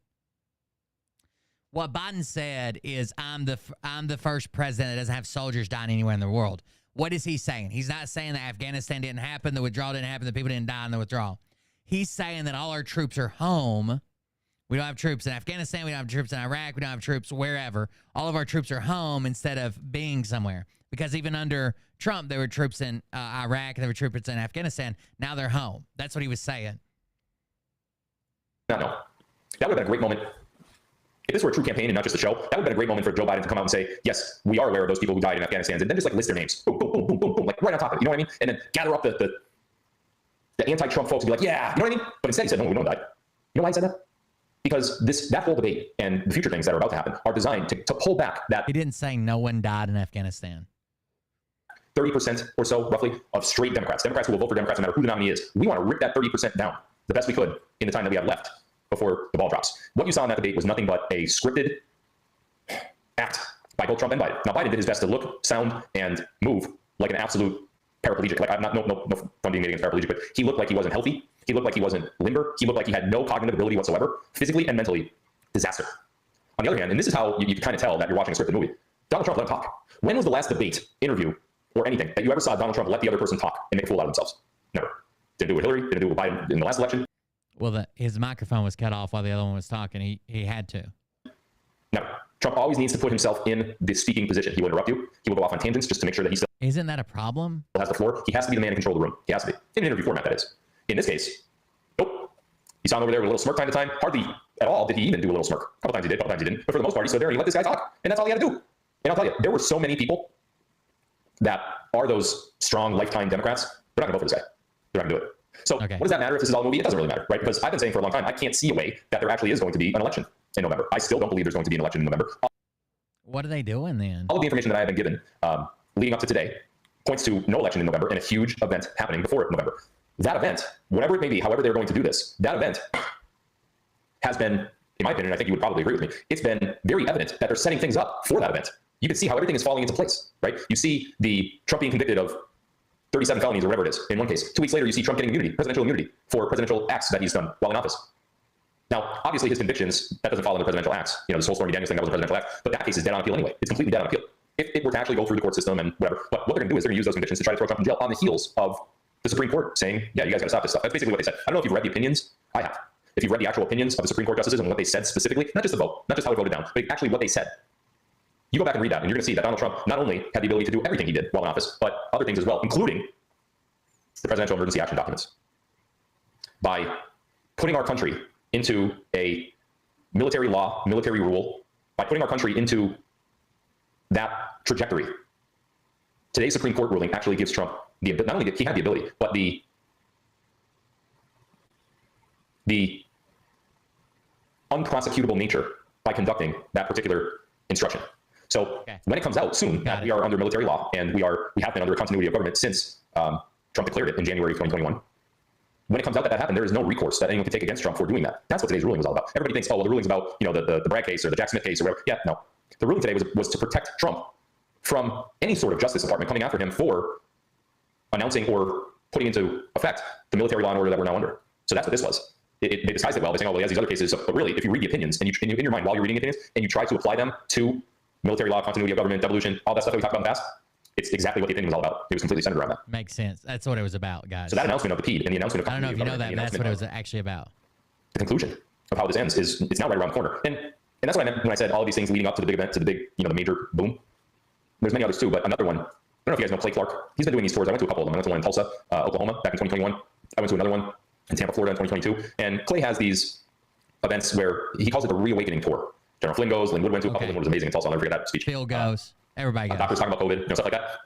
[SPEAKER 2] What Biden said is, I'm the first president that doesn't have soldiers dying anywhere in the world. What is he saying? He's not saying that Afghanistan didn't happen, the withdrawal didn't happen, the people didn't die in the withdrawal. He's saying that all our troops are home. We don't have troops in Afghanistan. We don't have troops in Iraq. We don't have troops wherever. All of our troops are home instead of being somewhere. Because even under Trump, there were troops in Iraq, there were troops in Afghanistan. Now they're home. That's what he was saying.
[SPEAKER 9] No. That would have been a great moment. If this were a true campaign and not just a show, that would have been a great moment for Joe Biden to come out and say, yes, we are aware of those people who died in Afghanistan, and then just like list their names. Boom, boom, boom, boom, boom, boom, like right on top of it. You know what I mean? And then gather up the anti-Trump folks and be like, yeah, you know what I mean? But instead he said, no, we don't die. You know why he said that? Because that whole debate and the future things that are about to happen are designed to pull back that.
[SPEAKER 2] He didn't say no one died in Afghanistan.
[SPEAKER 9] 30% or so, roughly, of straight Democrats who will vote for Democrats no matter who the nominee is. We want to rip that 30% down the best we could in the time that we have left before the ball drops. What you saw in that debate was nothing but a scripted act by both Trump and Biden. Now, Biden did his best to look, sound, and move like an absolute paraplegic. Like, I'm not no fun being made against paraplegic, but he looked like he wasn't healthy. He looked like he wasn't limber. He looked like he had no cognitive ability whatsoever, physically and mentally. Disaster. On the other hand, and this is how you kind of tell that you're watching a scripted movie, Donald Trump let him talk. When was the last debate, interview, or anything that you ever saw Donald Trump let the other person talk and make a fool out of themselves? Never. Didn't do it with Hillary. Didn't do it with Biden in the last election.
[SPEAKER 2] Well, his microphone was cut off while the other one was talking. He had to.
[SPEAKER 9] No. Trump always needs to put himself in the speaking position. He will interrupt you. He will go off on tangents just to make sure that he still
[SPEAKER 2] Isn't that a problem?
[SPEAKER 9] has the floor. He has to be the man in control of the room. He has to be. In an interview format, that is. In this case, nope. You saw him over there with a little smirk time to time. Hardly at all did he even do a little smirk. A couple times he did, a couple times he didn't. But for the most part, he stood there and he let this guy talk. And that's all he had to do. And I'll tell you, there were so many people that are those strong lifetime Democrats. They're not going to vote for this guy. They're not going to do it. So what does that matter if this is all a movie? It doesn't really matter, right? Because I've been saying for a long time, I can't see a way that there actually is going to be an election in November. I still don't believe there's going to be an election in November.
[SPEAKER 2] What are they doing then?
[SPEAKER 9] All of the information that I have been given leading up to today points to no election in November and a huge event happening before November. That event, whatever it may be, however they're going to do this, that event has been, in my opinion, I think you would probably agree with me, it's been very evident that they're setting things up for that event. You can see how everything is falling into place, right? You see the Trump being convicted of 37 felonies or whatever it is in one case. 2 weeks later, you see Trump getting immunity, presidential immunity for presidential acts that he's done while in office. Now, obviously, his convictions, that doesn't fall under presidential acts. You know, this whole Stormy Daniels thing, that was a presidential act. But that case is dead on appeal anyway. It's completely dead on appeal. If it were to actually go through the court system and whatever. But what they're going to do is they're going to use those convictions to try to throw Trump in jail on the heels of the Supreme Court saying, yeah, you guys got to stop this stuff. That's basically what they said. I don't know if you've read the opinions. I have. If you've read the actual opinions of the Supreme Court justices and what they said specifically, not just the vote, not just how it voted down, but actually what they said. You go back and read that, and you're going to see that Donald Trump not only had the ability to do everything he did while in office, but other things as well, including the presidential emergency action documents. By putting our country into a military law, military rule, by putting our country into that trajectory, today's Supreme Court ruling actually gives Trump the ability, not only did he have the ability, but the unprosecutable nature by conducting that particular instruction. So when it comes out soon that we are under military law and we have been under a continuity of government since Trump declared it in January 2021. When it comes out that happened, there is no recourse that anyone can take against Trump for doing that. That's what today's ruling was all about. Everybody thinks, oh, well, the ruling's about, you know, the Bragg case or the Jack Smith case or whatever. Yeah, no. The ruling today was to protect Trump from any sort of Justice Department coming after him for announcing or putting into effect the military law and order that we're now under. So that's what this was. They disguised it well. They're saying, oh, well, he has these other cases. But really, if you read the opinions and in your mind while you're reading opinions and you try to apply them to military law, continuity of government, devolution, all that stuff that we talked about in the past, it's exactly what the opinion was all about. It was completely centered around that.
[SPEAKER 2] Makes sense. That's what it was about, guys.
[SPEAKER 9] So that announcement of the PED and the announcement of
[SPEAKER 2] I don't know if you know that, but that's what it was actually about.
[SPEAKER 9] The conclusion of how this ends is it's now right around the corner. And that's what I meant when I said all of these things leading up to the big event, to the big, you know, the major boom. There's many others too, but another one don't know if you guys know Clay Clark. He's been doing these tours. I went to a couple of them. I went to one in Tulsa, Oklahoma back in 2021. I went to another one in Tampa, Florida in 2022. And Clay has these events where he calls it the Reawakening Tour. General Flynn goes, Lynn Wood went to a couple of them. It was amazing in Tulsa. I'll never forget that speech.
[SPEAKER 2] Phil goes. Everybody goes.
[SPEAKER 9] Doctors talking about COVID, stuff like that.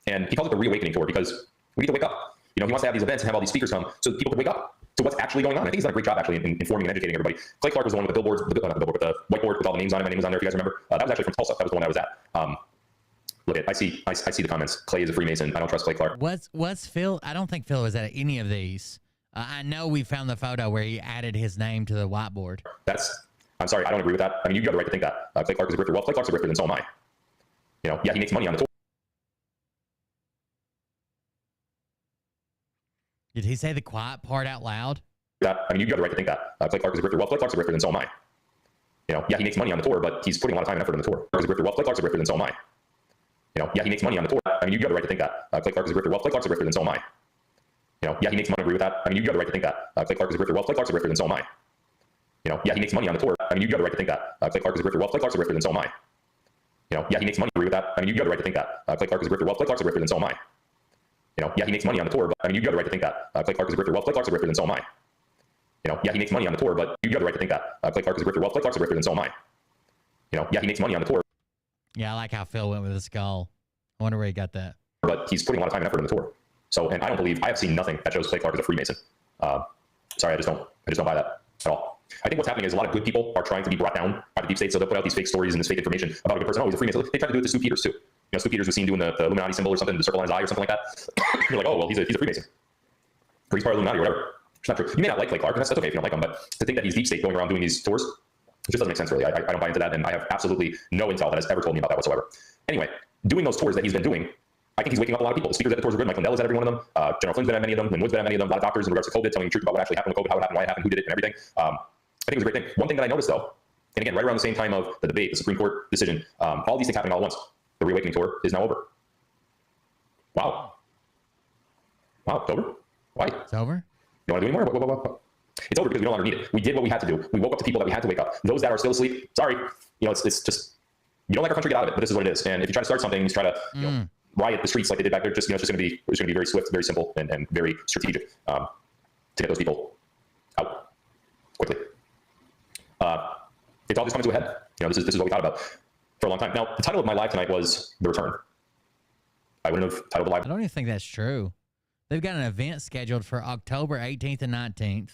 [SPEAKER 9] And he calls it the Reawakening Tour because we need to wake up. He wants to have these events and have all these speakers come so that people can wake up to what's actually going on. I think he's done a great job actually in informing and educating everybody. Clay Clark was the one with the billboards, not the billboard, but the whiteboard with all the names on it. My name was on there if you guys remember. That was actually from Tulsa. That was the one I was at. Look at, I see the comments. Clay is a Freemason. I don't trust Clay Clark.
[SPEAKER 2] What's Phil? I don't think Phil was at any of these. I know we found the photo where he added his name to the whiteboard.
[SPEAKER 9] I'm sorry, I don't agree with that. I mean, you got the right to think that. Clay Clark is a grifter. Well, Clay Clark's a grifter, then so am I. Yeah, he makes money on the tour.
[SPEAKER 2] Did he say the quiet part out loud?
[SPEAKER 9] I mean, you got the right to think that. Clay Clark is a grifter. Well, Clay Clark's a grifter, then so am I. Yeah, he makes money on the tour, but he's putting a lot of time and effort on the tour. Clark's a grifter. Well, Clay Clark's a grifter, then so am I. Yeah, he makes money on the tour. I mean, you got the right to think that. Clay Clark is a grifter. Well, Clay Clark's a grifter, then so am I. Yeah, he makes money. I agree with that. I mean, you got the right to think that. Clay Clark is a grifter. Well, Clay Clark's a grifter, then so am I. Yeah, he makes money on the tour. I mean, you got the right to think that. Clay Clark is a grifter. Well, Clay Clark's a grifter, then so am I. Yeah, he makes money. I agree with that. I mean, you got the right to think that. Clay Clark is a grifter. Well, Clay Clark's a grifter, then so am I. Yeah, he makes money on the tour, but I mean, you got the right to think that. Clay Clark is a grifter. Well, Clay Clark's a grifter, then so am I. Yeah, he makes money on the tour, but you got the right to think that. Clay Clark is a grifter. Well, Clay Clark's a grifter, then so am I. Yeah, he makes money on the tour.
[SPEAKER 2] Yeah, I like how Phil went with the skull. I wonder where he got that.
[SPEAKER 9] But he's putting a lot of time and effort on the tour. So, and I don't believe, I have seen nothing that shows Clay Clark as a Freemason. Sorry, I just don't buy that at all. I think what's happening is a lot of good people are trying to be brought down by the deep state, so they'll put out these fake stories and this fake information about a good person. Oh, he's a Freemason. They tried to do it to Stu Peters too. Stu Peters was seen doing the Illuminati symbol or something, the circle on his eye or something like that. You're like, oh, well, he's a Freemason. Or he's part of Illuminati or whatever. It's not true. You may not like Clay Clark, and that's okay if you don't like him, but to think that he's deep state going around doing these tours, it just doesn't make sense really. I don't buy into that, and I have absolutely no intel that has ever told me about that whatsoever. Anyway, doing those tours that he's been doing, I think he's waking up a lot of people. The speakers at the tours are good. Mike Lindell is at every one of them. General Flynn's been at many of them. Lynn Wood's been at many of them. A lot of doctors in regards to COVID telling the truth about what actually happened with COVID, how it happened, why it happened, who did it, and everything. I think it was a great thing. One thing that I noticed though, and again, right around the same time of the debate, the Supreme Court decision, all these things happening all at once. The Reawakening Tour is now over. Wow. Wow, it's over? Why?
[SPEAKER 2] It's over?
[SPEAKER 9] You want to do any more? What? It's over because we no longer need it. We did what we had to do. We woke up to people that we had to wake up. Those that are still asleep, sorry. It's just, you don't like our country, get out of it, but this is what it is. And if you try to start something, you try to, riot the streets like they did back there, just, it's just going to be very swift, very simple, and very strategic to get those people out quickly. It's all just coming to a head. This is what we thought about for a long time. Now, the title of my live tonight was The Return. I wouldn't have titled the live.
[SPEAKER 2] I don't even think that's true. They've got an event scheduled for October 18th and 19th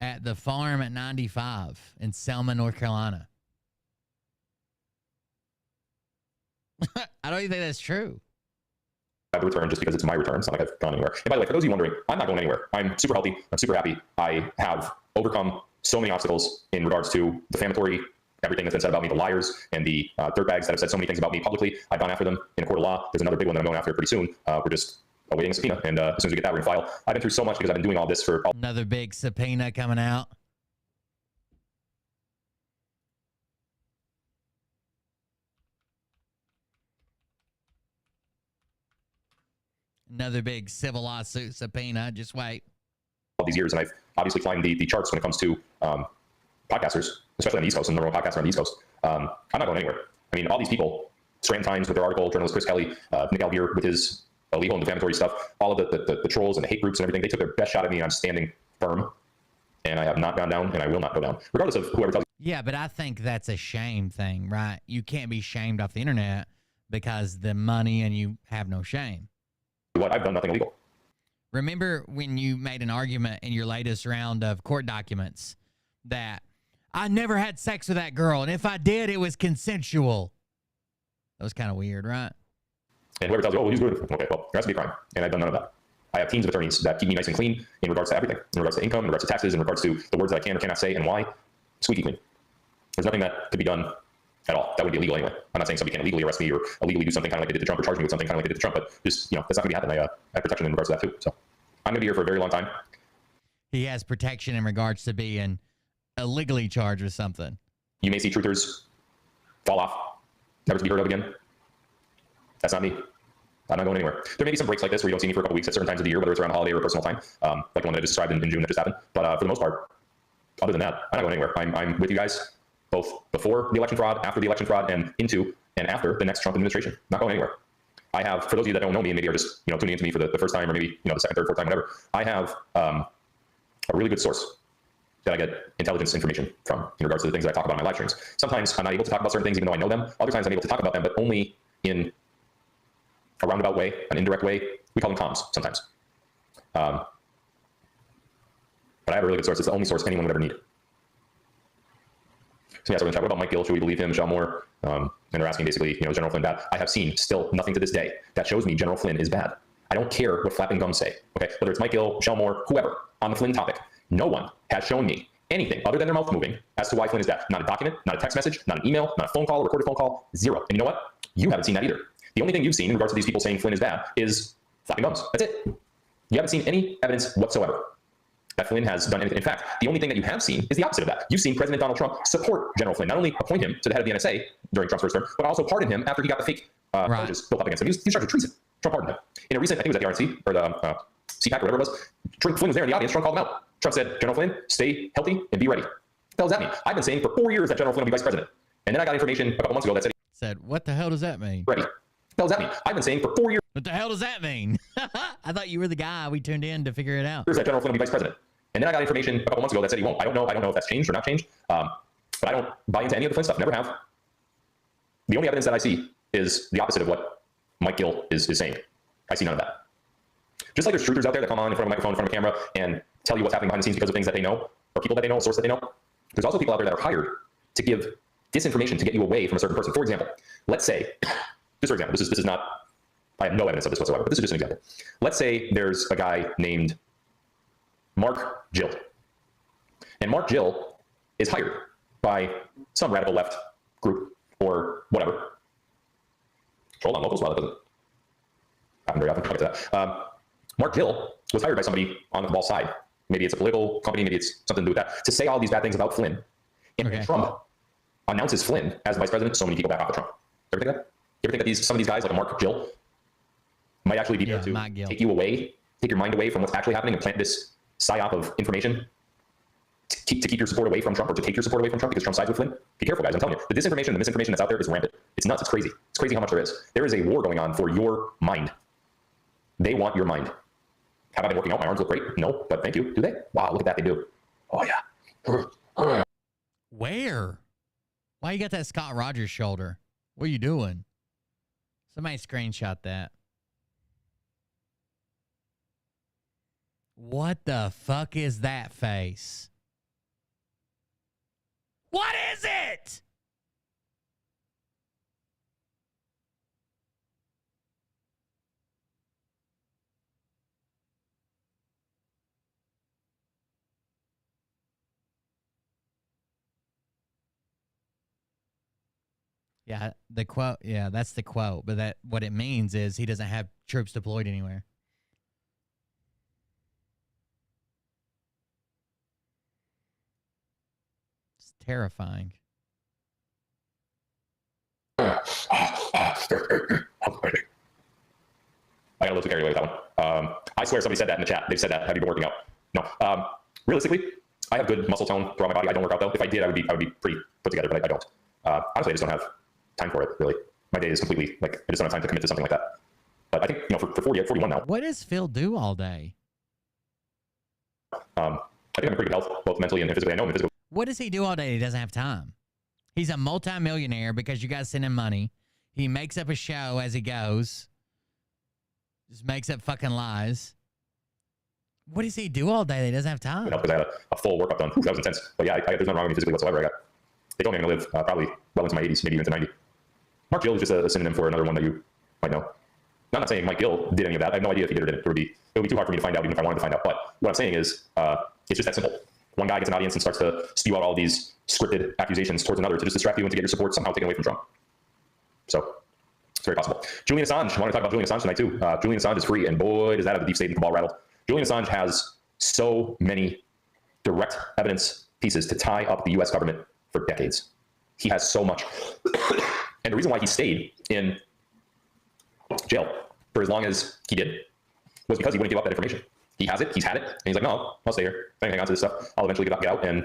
[SPEAKER 2] at the Farm at 95 in Selma, North Carolina. I don't even think that's true.
[SPEAKER 9] The return just because it's my return. It's not like I've gone anywhere. And by the way, for those of you wondering, I'm not going anywhere. I'm super healthy. I'm super happy. I have overcome so many obstacles in regards to defamatory, everything that's been said about me, the liars and the dirtbags that have said so many things about me publicly. I've gone after them in a court of law. There's another big one that I'm going after pretty soon. We're just awaiting a subpoena. And as soon as we get that, we're going to file. I've been through so much because I've been doing all this for...
[SPEAKER 2] Another big subpoena coming out. Another big civil lawsuit subpoena. Just wait.
[SPEAKER 9] All these years, and I've obviously climbed the charts when it comes to podcasters, especially on the East Coast, and the podcaster on the East Coast. I'm not going anywhere. I mean, all these people, Scranton Times with their article, journalist Chris Kelly, Nick Algier with his illegal and defamatory stuff, all of the trolls and the hate groups and everything, they took their best shot at me, and I'm standing firm, and I have not gone down, and I will not go down, regardless of whoever tells you.
[SPEAKER 2] Yeah, but I think that's a shame thing, right? You can't be shamed off the internet because the money and you have no shame.
[SPEAKER 9] What? I've done nothing illegal.
[SPEAKER 2] Remember when you made an argument in your latest round of court documents that I never had sex with that girl, and if I did, it was consensual. That was kind of weird, right?
[SPEAKER 9] And whoever tells you, oh, well, he's good. Okay, well, there has to be a crime, and I've done none of that. I have teams of attorneys that keep me nice and clean in regards to everything, in regards to income, in regards to taxes, in regards to the words that I can or cannot say and why. Squeaky clean. There's nothing that could be done at all. That would be illegal anyway. I'm not saying somebody can illegally arrest me or illegally do something kind of like they did to Trump or charge me with something kind of like they did to Trump, but just, that's not going to be happening. I have protection in regards to that too. So I'm going to be here for a very long time.
[SPEAKER 2] He has protection in regards to being illegally charged with something.
[SPEAKER 9] You may see truthers fall off, never to be heard of again. That's not me. I'm not going anywhere. There may be some breaks like this where you don't see me for a couple weeks at certain times of the year, whether it's around a holiday or a personal time, like the one that I just described in June that just happened. But for the most part, other than that, I'm not going anywhere. I'm with you guys both before the election fraud, after the election fraud, and into and after the next Trump administration. Not going anywhere. I have, for those of you that don't know me and maybe are just tuning into me for the first time or maybe the second, third, fourth time, whatever, I have a really good source that I get intelligence information from in regards to the things that I talk about in my live streams. Sometimes I'm not able to talk about certain things even though I know them. Other times I'm able to talk about them, but only in a roundabout way, an indirect way. We call them comms sometimes. But I have a really good source. It's the only source anyone would ever need. So yeah, so we're going to chat. What about Mike Gill? Should we believe him? Michelle Moore? And they're asking basically, General Flynn bad. I have seen still nothing to this day that shows me General Flynn is bad. I don't care what flapping gums say. Okay, whether it's Mike Gill, Michelle Moore, whoever on the Flynn topic, no one has shown me anything other than their mouth moving as to why Flynn is bad. Not a document, not a text message, not an email, not a phone call, a recorded phone call, zero. And you know what? You haven't seen that either. The only thing you've seen in regards to these people saying Flynn is bad is flapping gums. That's it. You haven't seen any evidence whatsoever that Flynn has done anything. In fact, the only thing that you have seen is the opposite of that. You've seen President Donald Trump support General Flynn, not only appoint him to the head of the NSA during Trump's first term, but also pardon him after he got the fake charges built up against him. He was charged with treason. Trump pardoned him. In a recent, I think it was at the RNC, or the CPAC, or whatever it was, Flynn was there in the audience. Trump called him out. Trump said, General Flynn, stay healthy and be ready. What the hell does that mean? I've been saying for 4 years that General Flynn will be vice president. And then I got information a couple months ago that said,
[SPEAKER 2] what the hell does that mean?
[SPEAKER 9] Ready. What the hell does that mean? I've been saying for 4 years.
[SPEAKER 2] What the hell does that mean? I thought you were the guy we tuned in to figure it out.
[SPEAKER 9] That General Flynn will be vice president. And then I got information a couple months ago that said he won't. I don't know if that's changed or not changed. But I don't buy into any of the Flynn stuff. Never have. The only evidence that I see is the opposite of what Mike Gill is saying. I see none of that. Just like there's truthers out there that come on in front of a microphone, in front of a camera, and tell you what's happening behind the scenes because of things that they know, or people that they know, a source that they know. There's also people out there that are hired to give disinformation to get you away from a certain person. For example, let's say, just for example, this is not, I have no evidence of this whatsoever, but this is just an example. Let's say there's a guy named Mark Gill. And Mark Gill is hired by some radical left group or whatever. Hold on, locals, well, that doesn't happen very often. I'll get to that. Mark Gill was hired by somebody on the ball side. Maybe it's a political company, maybe it's something to do with that, to say all these bad things about Flynn. And when Trump announces Flynn as vice president, so many people back off of Trump. You ever think that? You ever think that some of these guys, like a Mark Gill, might actually be there to take you away, take your mind away from what's actually happening and plant this psyop of information to keep your support away from Trump, or to take your support away from Trump because Trump sides with Flynn? Be careful, guys. I'm telling you, the disinformation and the misinformation that's out there is rampant. It's nuts. It's crazy. It's crazy how much there is. There is a war going on for your mind. They want your mind. Have I been working out? My arms look great. No, but thank you. Do they? Wow, look at that. They do. Oh, yeah.
[SPEAKER 2] Where? Why you got that Scott Rogers shoulder? What are you doing? Somebody screenshot that. What the fuck is that face? What is it? Yeah, the quote. Yeah, that's the quote. But that what it means is he doesn't have troops deployed anywhere. It's terrifying.
[SPEAKER 9] I got a little too carried away with that one. I swear somebody said that in the chat. They've said that. Have you been working out? No. Realistically, I have good muscle tone throughout my body. I don't work out though. If I did, I would be pretty put together, but I don't. Honestly, I just don't have time for it, really. My day is completely, I just don't have time to commit to something like that. But I think, for 41 now.
[SPEAKER 2] What does Phil do all day?
[SPEAKER 9] I think I'm in pretty good health, both mentally and physically. I know I'm in physical.
[SPEAKER 2] What does he do all day? He doesn't have time. He's a multimillionaire because you guys send him money. He makes up a show as he goes. Just makes up fucking lies. What does he do all day that he doesn't have time?
[SPEAKER 9] Because I had a full workup done. That was intense. But yeah, there's nothing wrong with me physically whatsoever. They told me I'm going to live probably well into my 80s, maybe even to 90. Mark Gill is just a synonym for another one that you might know. I'm not saying Mike Gill did any of that. I have no idea if he did or didn't. It would be too hard for me to find out, even if I wanted to find out. But what I'm saying is, it's just that simple. One guy gets an audience and starts to spew out all these scripted accusations towards another to just distract you and to get your support somehow taken away from Trump. So it's very possible. Julian Assange. I want to talk about Julian Assange tonight too. Julian Assange is free, and boy, does that have the deep state and cabal rattled. Julian Assange has so many direct evidence pieces to tie up the U.S. government for decades. He has so much. And the reason why he stayed in jail for as long as he did was because he wouldn't give up that information. He has it, he's had it, and he's like, no, I'll stay here. If I hang on to this stuff, I'll eventually get out and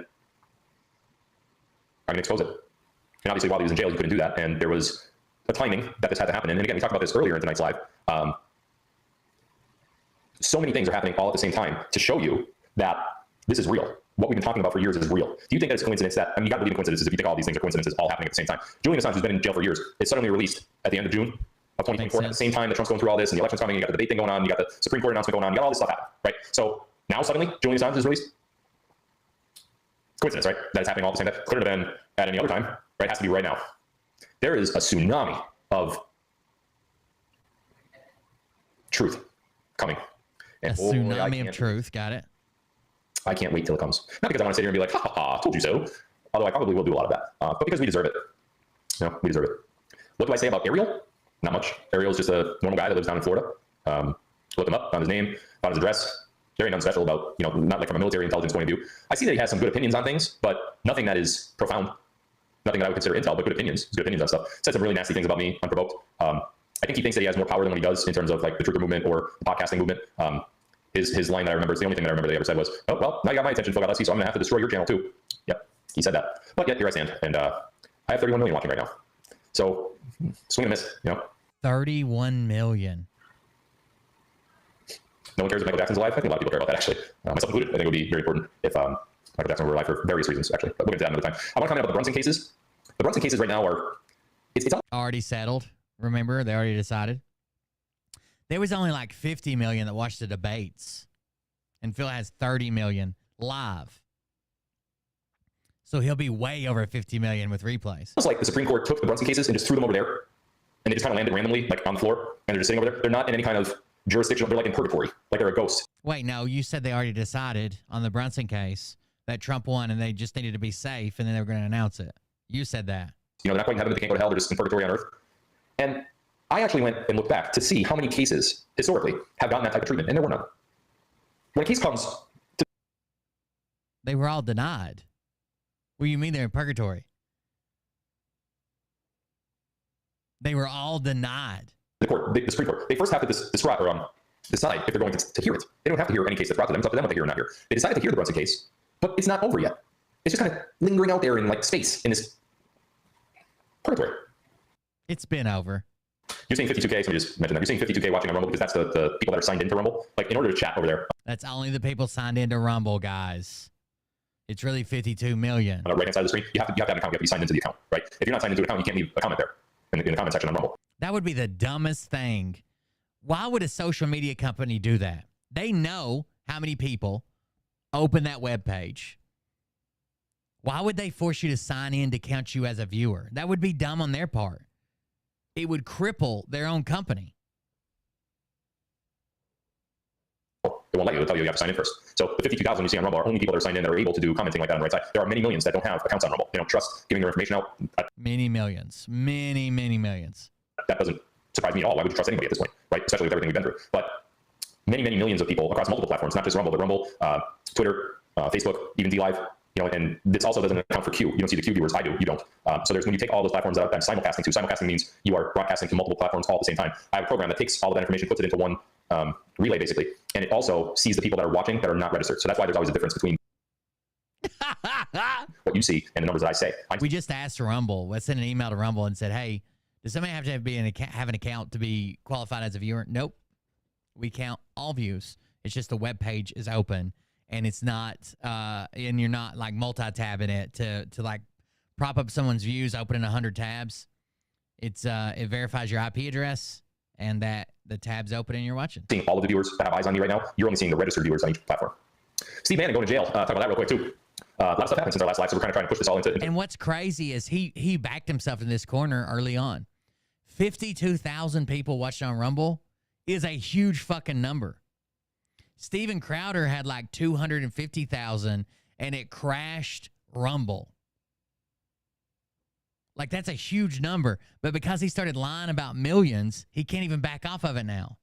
[SPEAKER 9] I'm going to expose it. And obviously while he was in jail, he couldn't do that. And there was the timing that this had to happen. And again, we talked about this earlier in tonight's live. So many things are happening all at the same time to show you that this is real. What we've been talking about for years is real. Do you think that it's coincidence that, I mean, you gotta believe in coincidences if you think all these things are coincidences all happening at the same time. Julian Assange, who's been in jail for years, is suddenly released at the end of June of 2024 at the same time that Trump's going through all this and the election's coming, you got the debate thing going on, you got the Supreme Court announcement going on, you got all this stuff happening, right? So now suddenly Julian Assange is released. Coincidence, right? That is happening all at the same time. Couldn't have been at any other time, right? It has to be right now. There is a tsunami of truth coming. And
[SPEAKER 2] a tsunami of truth. Got it.
[SPEAKER 9] I can't wait till it comes. Not because I want to sit here and be like, ha ha ha, told you so. Although I probably will do a lot of that. But because we deserve it. You know, we deserve it. What do I say about Ariel? Not much. Ariel's just a normal guy that lives down in Florida. Looked him up, found his name, found his address. There ain't nothing special about, you know, not like from a military intelligence point of view. I see that he has some good opinions on things, but nothing that is profound. Nothing that I would consider intel, but good opinions. Good opinions on stuff. Said some really nasty things about me, unprovoked. I think he thinks that he has more power than what he does in terms of like the truther movement or the podcasting movement. His line that I remember, is the only thing that I remember that he ever said was, oh, well, now you got my attention, Phil Godlewski, so I'm going to have to destroy your channel too. Yep, he said that. But yet, here I stand, and I have 31 million watching right now. So, swing and a miss, you know.
[SPEAKER 2] 31 million.
[SPEAKER 9] No one cares if Michael Jackson's alive. I think a lot of people care about that, actually. Myself included. I think it would be very important if Michael Jackson were alive for various reasons, actually. But we'll get to that another time. I want to comment about the Brunson cases. The Brunson cases right now are, it's
[SPEAKER 2] already settled. Remember, they already decided. There was only like 50 million that watched the debates, and Phil has 30 million live. So he'll be way over 50 million with replays.
[SPEAKER 9] It's like the Supreme Court took the Brunson cases and just threw them over there, and they just kind of landed randomly, like on the floor, and they're just sitting over there. They're not in any kind of jurisdiction. They're like in purgatory, like they're a ghost.
[SPEAKER 2] Wait, no, you said they already decided on the Brunson case that Trump won, and they just needed to be safe, and then they were going to announce it. You said that.
[SPEAKER 9] You know, they're not quite in heaven, they can't go to hell. They're just in purgatory on earth. And I actually went and looked back to see how many cases historically have gotten that type of treatment, and there were none. When a case comes to...
[SPEAKER 2] They were all denied. What do you mean they're in purgatory? They were all denied.
[SPEAKER 9] The Supreme Court, they first have to decide if they're going to hear it. They don't have to hear any case that's brought to them. It's up to them what they hear or not hear. They decided to hear the Brunson case, but it's not over yet. It's just kind of lingering out there in like space in this purgatory.
[SPEAKER 2] It's been over.
[SPEAKER 9] You're saying 52K, somebody just mentioned that. You're saying 52K watching on Rumble because that's the people that are signed into Rumble. Like, in order to chat over there.
[SPEAKER 2] That's only the people signed into Rumble, guys. It's really 52 million.
[SPEAKER 9] On the right-hand side of the screen, you have to have an account. You have to be signed into the account, right? If you're not signed into an account, you can't leave a comment there in the comment section on Rumble.
[SPEAKER 2] That would be the dumbest thing. Why would a social media company do that? They know how many people open that web page. Why would they force you to sign in to count you as a viewer? That would be dumb on their part. It would cripple their own company.
[SPEAKER 9] They won't let you. They'll tell you you have to sign in first. So the 52,000 you see on Rumble are only people that are signed in that are able to do commenting like that on the right side. There are many millions that don't have accounts on Rumble. They don't trust giving their information out.
[SPEAKER 2] Many millions. Many, many millions.
[SPEAKER 9] That doesn't surprise me at all. Why would you trust anybody at this point, right? Especially with everything we've been through. But many, many millions of people across multiple platforms, not just Rumble, but Rumble, Twitter, Facebook, even DLive. You know, and this also doesn't account for Q. You don't see the Q viewers. I do. You don't. So there's when you take all those platforms that I'm simulcasting to. Simulcasting means you are broadcasting to multiple platforms all at the same time. I have a program that takes all of that information, puts it into one relay, basically, and it also sees the people that are watching that are not registered. So that's why there's always a difference between what you see and the numbers that I say.
[SPEAKER 2] We just asked Rumble. Let's send an email to Rumble and said, "Hey, does somebody have to have an account to be qualified as a viewer?" Nope. We count all views. It's just the web page is open. And it's not, and you're not like multi-tabbing it to like prop up someone's views, opening 100 tabs. It's it verifies your IP address and that the tab's open and you're watching.
[SPEAKER 9] Seeing all of the viewers that have eyes on me right now, you're only seeing the registered viewers on each platform. Steve Bannon going to jail. Talk about that real quick too. A lot of stuff happened since our last live, so we're kind of trying to push this all into.
[SPEAKER 2] And what's crazy is he backed himself in this corner early on. 52,000 people watched on Rumble is a huge fucking number. Steven Crowder had like 250,000 and it crashed Rumble. Like, that's a huge number. But because he started lying about millions, he can't even back off of it now.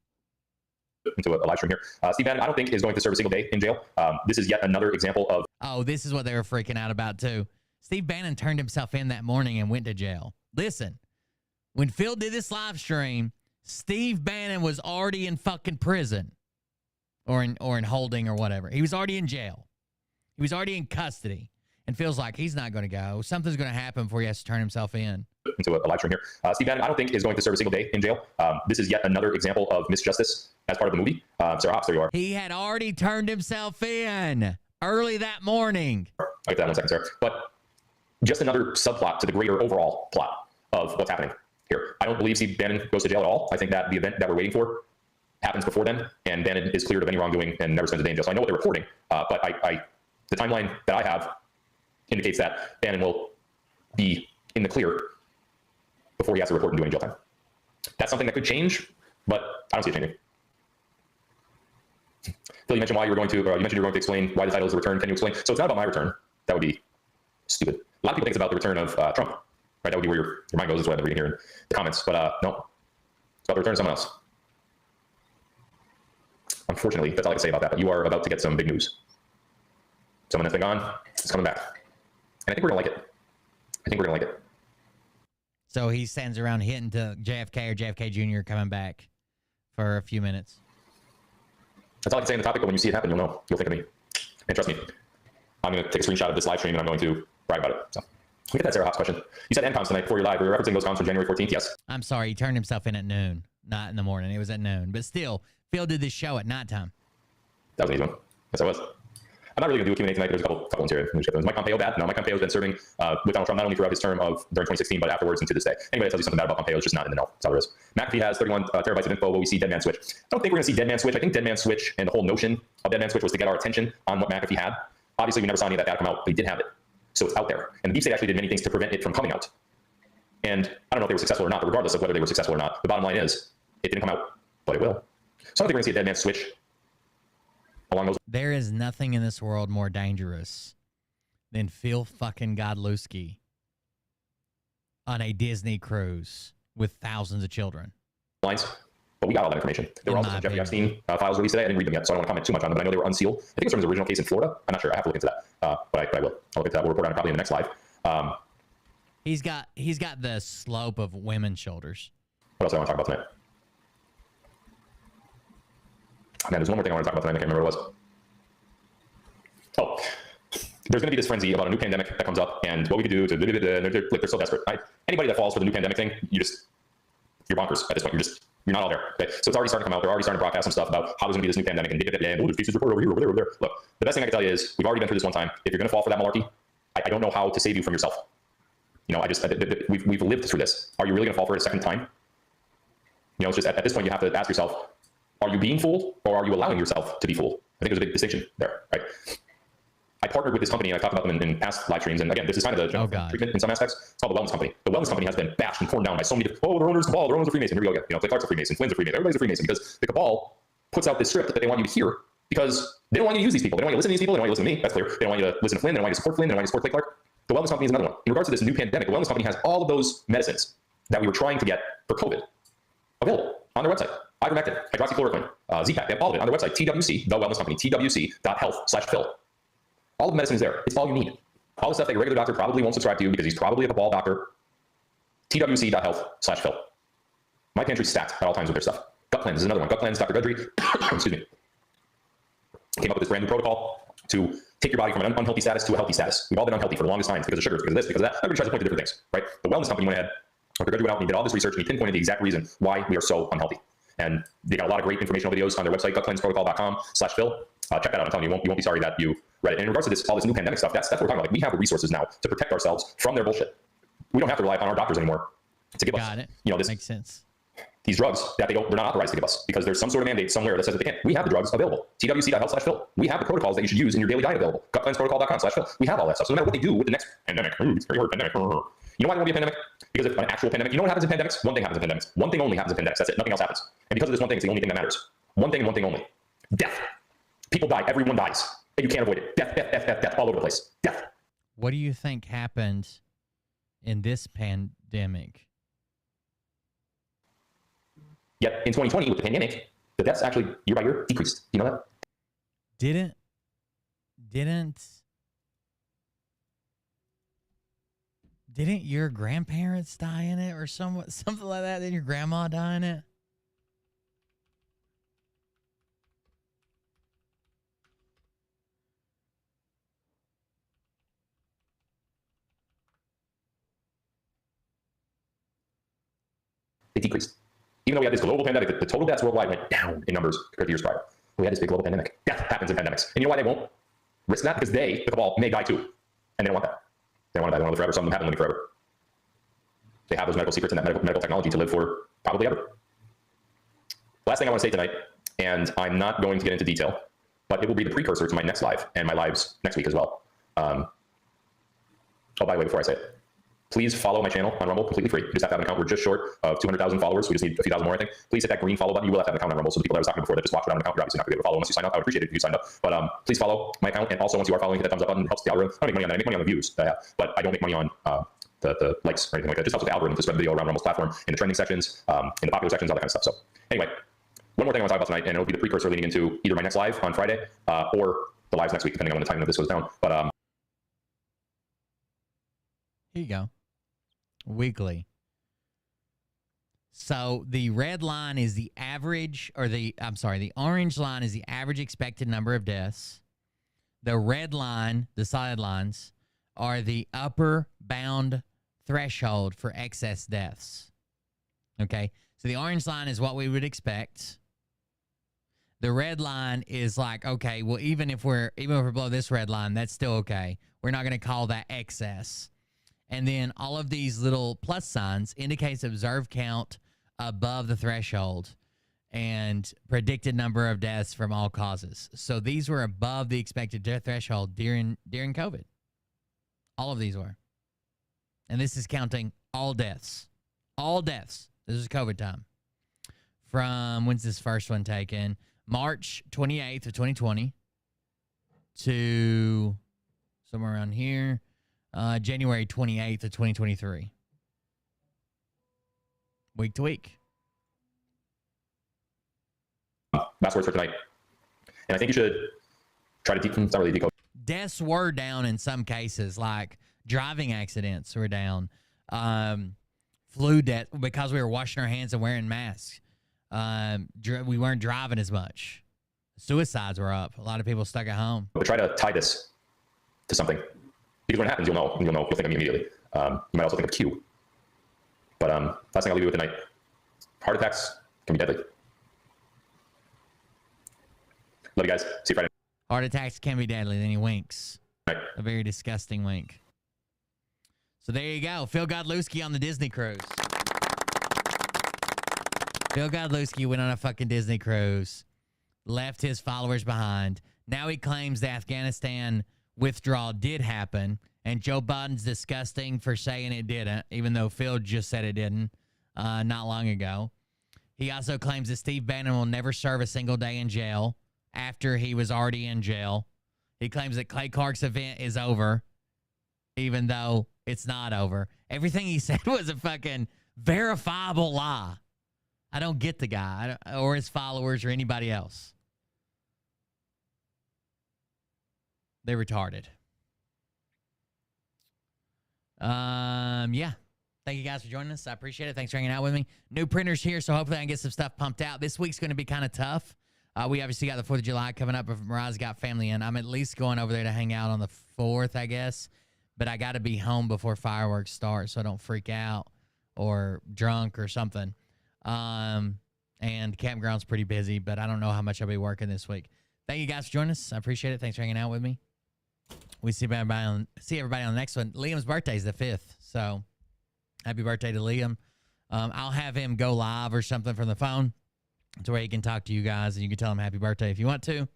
[SPEAKER 9] Into a live stream here. Steve Bannon, I don't think, is going to serve a single day in jail. This is yet another example of...
[SPEAKER 2] Oh, this is what they were freaking out about too. Steve Bannon turned himself in that morning and went to jail. Listen, when Phil did this live stream, Steve Bannon was already in fucking prison. Or in holding or whatever. He was already in jail. He was already in custody. and feels like he's not going to go. Something's going to happen before he has to turn himself in.
[SPEAKER 9] Into a live stream here. Steve Bannon, I don't think is going to serve a single day in jail. This is yet another example of misjustice as part of the movie. Sarah Hobbs, there you are.
[SPEAKER 2] He had already turned himself in early that morning.
[SPEAKER 9] I'll get to that in 1 second, Sarah. But just another subplot to the greater overall plot of what's happening here. I don't believe Steve Bannon goes to jail at all. I think that the event that we're waiting for happens before then, and Bannon is cleared of any wrongdoing and never spends a day in jail. So I know what they're reporting, but the timeline that I have indicates that Bannon will be in the clear before he has to report and do any jail time. That's something that could change, but I don't see it changing. Phil, you mentioned you were going to explain why the title is The Return. Can you explain? So it's not about my return. That would be stupid. A lot of people think it's about the return of Trump, right? That would be where your mind goes, is what I've been reading here in the comments. But no, it's about the return of someone else. Unfortunately, that's all I can say about that. But you are about to get some big news. Someone that's been gone is coming back. And I think we're going to like it.
[SPEAKER 2] So he stands around hitting to JFK or JFK Jr. coming back for a few minutes.
[SPEAKER 9] That's all I can say on the topic, but when you see it happen, you'll know. You'll think of me. And trust me, I'm going to take a screenshot of this live stream and I'm going to brag about it. So we get that Sarah Hobbs question. You said end comms tonight before you're live. Were you referencing those comms from January 14th? Yes.
[SPEAKER 2] I'm sorry, he turned himself in at noon, not in the morning. It was at noon. But still, Phil did this show at nighttime.
[SPEAKER 9] That was an easy one. Yes, I was. I'm not really going to do a Q&A tonight. There's a couple ones here. Is Mike Pompeo bad? No, Mike Pompeo's been serving with Donald Trump not only throughout his term of during 2016, but afterwards and to this day. Anybody that tells you something bad about Pompeo is just not in the know. That's all there is. McAfee has 31 terabytes of info. Will we see Dead Man Switch? I don't think we're going to see Dead Man Switch. I think Dead Man Switch and the whole notion of Dead Man Switch was to get our attention on what McAfee had. Obviously, we never saw any of that data come out, but he did have it. So it's out there. And the deep state actually did many things to prevent it from coming out. And I don't know if they were successful or not, but regardless of whether they were successful or not, the bottom line is it didn't come out, but it will. So I don't think we're going to see a Dead Man Switch along those.
[SPEAKER 2] There is nothing in this world more dangerous than Phil fucking Godlewski on a Disney cruise with thousands of children.
[SPEAKER 9] Lines, but we got all that information. There were also some Jeffrey Epstein files released today. I didn't read them yet, so I don't want to comment too much on them, but I know they were unsealed. I think it was from his original case in Florida. I'm not sure. I have to look into that, but I will. I'll look into that. We'll report on it probably in the next live.
[SPEAKER 2] He's got the slope of women's shoulders.
[SPEAKER 9] What else do I want to talk about tonight? Man, there's one more thing I want to talk about tonight. I can't remember what it was. Oh, there's going to be this frenzy about a new pandemic that comes up and what we could do to, they're so desperate. Right? Anybody that falls for the new pandemic thing, you're bonkers at this point. You're not all there. Okay? So it's already starting to come out. They're already starting to broadcast some stuff about how there's going to be this new pandemic and there's cases report over here, over there, over there. Look, the best thing I can tell you is we've already been through this one time. If you're going to fall for that malarkey, I don't know how to save you from yourself. You know, we've lived through this. Are you really going to fall for it a second time? You know, it's just at this point you have to ask yourself, are you being fooled or are you allowing yourself to be fooled? I think there's a big distinction there, right? I partnered with this company and I talked about them in past live streams. And again, this is kind of the general treatment in some aspects. It's called the Wellness Company. The Wellness Company has been bashed and torn down by so many different, their owner's cabal, their owner's a Freemason. Here we go again. You know, Clay Clark's a Freemason, Flynn's a Freemason, everybody's a Freemason because the cabal puts out this script that they want you to hear because they don't want you to use these people. They don't want you to listen to these people. They don't want you to listen to me. That's clear. They don't want you to listen to Flynn. They don't want you to support Flynn. They don't want you to support Clay Clark. The Wellness Company is another one. In regards to this new pandemic, the Wellness Company has all of those medicines that we were trying to get for COVID available on their website. Ivermectin, hydroxychloroquine, Z-Pack, they have all of it on their website, TWC, the Wellness Company, twc.health/Phil. All the medicine is there. It's all you need. All the stuff that your regular doctor probably won't subscribe to you because he's probably a cabal doctor. twc.health/Phil. My pantry's stacked at all times with their stuff. Gut Cleanse is another one. Gut Cleanse, Dr. Gudry, excuse me, came up with this brand new protocol to take your body from an unhealthy status to a healthy status. We've all been unhealthy for the longest time because of sugars, because of this, because of that. Everybody tries to point to different things, right? The Wellness Company went ahead, Dr. Gudry went out and he did all this research and he pinpointed the exact reason why we are so unhealthy. And they got a lot of great informational videos on their website, gutcleanseprotocol.com/Phil. Check that out. I'm telling you, you won't be sorry that you read it. And in regards to this, all this new pandemic stuff, that's what we're talking about. Like, we have the resources now to protect ourselves from their bullshit. We don't have to rely upon our doctors anymore to give us, you know, this
[SPEAKER 2] makes sense.
[SPEAKER 9] These drugs that they're not authorized to give us because there's some sort of mandate somewhere that says that they can't. We have the drugs available. twc.health/Phil. We have the protocols that you should use in your daily diet available. Gutcleanseprotocol.com/Phil. We have all that stuff. So no matter what they do with the next pandemic, it's very hard pandemic. You know why there won't be a pandemic? Because if an actual pandemic, you know what happens in pandemics? One thing happens in pandemics. One thing only happens in pandemics. That's it. Nothing else happens. And because of this one thing, it's the only thing that matters. One thing and one thing only. Death. People die. Everyone dies. And you can't avoid it. Death, death, death, death, death, all over the place. Death.
[SPEAKER 2] What do you think happened in this pandemic?
[SPEAKER 9] Yet in 2020, with the pandemic, the deaths actually year by year decreased. You know that?
[SPEAKER 2] Didn't your grandparents die in it or something like that? Didn't your grandma die in it?
[SPEAKER 9] It decreased. Even though we had this global pandemic, the total deaths worldwide went down in numbers compared to years prior. We had this big global pandemic. Death happens in pandemics. And you know why they won't risk that? Because they, the cabal, may die too. And they don't want that. They don't want to die. They want to live forever. Some of them have been living forever. They have those medical secrets and that medical technology to live for probably ever. Last thing I want to say tonight, and I'm not going to get into detail, but it will be the precursor to my next live and my lives next week as well. Oh, by the way, before I say it, please follow my channel on Rumble, completely free. You just have to have an account. We're just short of 200,000 followers. We just need a few thousand more, I think. Please hit that green follow button. You will have to have an account on Rumble. So the people that I was talking before that just watch without an account, you're obviously not going to be able to follow unless you sign up. I would appreciate it if you signed up. But please follow my account. And also, once you are following, hit that thumbs up button. It helps the algorithm. I don't make money on that. I make money on the views. But I don't make money on the likes or anything like that. It just helps with the algorithm to spread the video around Rumble's platform in the trending sections, in the popular sections, all that kind of stuff. So anyway, one more thing I want to talk about tonight, and it'll be the precursor leading into either my next live on Friday or the lives next week, depending on when the timing of this goes down. But
[SPEAKER 2] here you go. Weekly. So the red line is the average, or the orange line is the average expected number of deaths. The red line, the solid lines, are the upper bound threshold for excess deaths. Okay? So the orange line is what we would expect. The red line is like, okay, well, even if we're below this red line, that's still okay. We're not going to call that excess. And then all of these little plus signs indicates observed count above the threshold and predicted number of deaths from all causes. So these were above the expected death threshold during COVID. All of these were. And this is counting all deaths. All deaths. This is COVID time. From, when's this first one taken? March 28th of 2020 to somewhere around here, January 28th of 2023. Week to week.
[SPEAKER 9] last words for tonight. And I think you should try to it's not really decode.
[SPEAKER 2] Deaths were down in some cases, like driving accidents were down. Flu death, because we were washing our hands and wearing masks. We weren't driving as much. Suicides were up. A lot of people stuck at home.
[SPEAKER 9] But try to tie this to something. Because when it happens, you'll know. You'll think of me immediately. You might also think of Q. But last thing I'll leave you with tonight. Heart attacks can be deadly. Love you guys. See you Friday.
[SPEAKER 2] Heart attacks can be deadly. Then he winks.
[SPEAKER 9] Right.
[SPEAKER 2] A very disgusting wink. So there you go. Phil Godlewski on the Disney cruise. Phil Godlewski went on a fucking Disney cruise. Left his followers behind. Now he claims the Afghanistan withdrawal did happen. And Joe Biden's disgusting for saying it didn't, even though Phil just said it didn't not long ago. He also claims that Steve Bannon will never serve a single day in jail after he was already in jail. He claims that Clay Clark's event is over, even though it's not over. Everything he said was a fucking verifiable lie. I don't get the guy or his followers or anybody else. They're retarded. Yeah. Thank you guys for joining us. I appreciate it. Thanks for hanging out with me. New printers here, so hopefully I can get some stuff pumped out. This week's going to be kind of tough. We obviously got the 4th of July coming up. If Mariah's got family in, I'm at least going over there to hang out on the 4th, I guess. But I got to be home before fireworks start so I don't freak out or drunk or something. And campground's pretty busy, but I don't know how much I'll be working this week. Thank you guys for joining us. I appreciate it. Thanks for hanging out with me. We see everybody on the next one. Liam's birthday is the 5th, so happy birthday to Liam. I'll have him go live or something from the phone to where he can talk to you guys, and you can tell him happy birthday if you want to.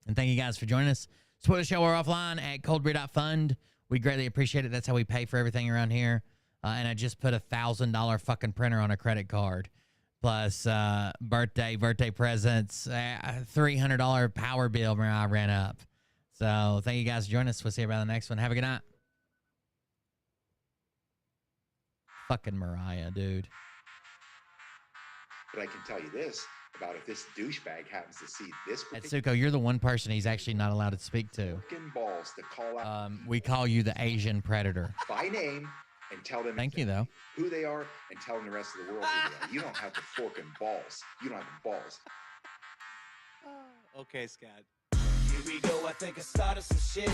[SPEAKER 2] And thank you guys for joining us. Support the show or offline at coldbeer.fund. We greatly appreciate it. That's how we pay for everything around here. And I just put $1,000 fucking printer on a credit card. Plus birthday presents, $300 power bill I ran up. So thank you guys for joining us. We'll see you around the next one. Have a good night. Fucking Mariah, dude.
[SPEAKER 10] But I can tell you this about if this douchebag happens to see this
[SPEAKER 2] Atsuko, you're the one person he's actually not allowed to speak to.
[SPEAKER 10] balls to call out
[SPEAKER 2] we call you the Asian predator.
[SPEAKER 10] by name and tell them
[SPEAKER 2] Thank you, though.
[SPEAKER 10] who they are and tell them the rest of the world who they are. You don't have the fork and balls. You don't have the balls.
[SPEAKER 7] Okay, Scott.
[SPEAKER 1] Here we go, I think I started some shit.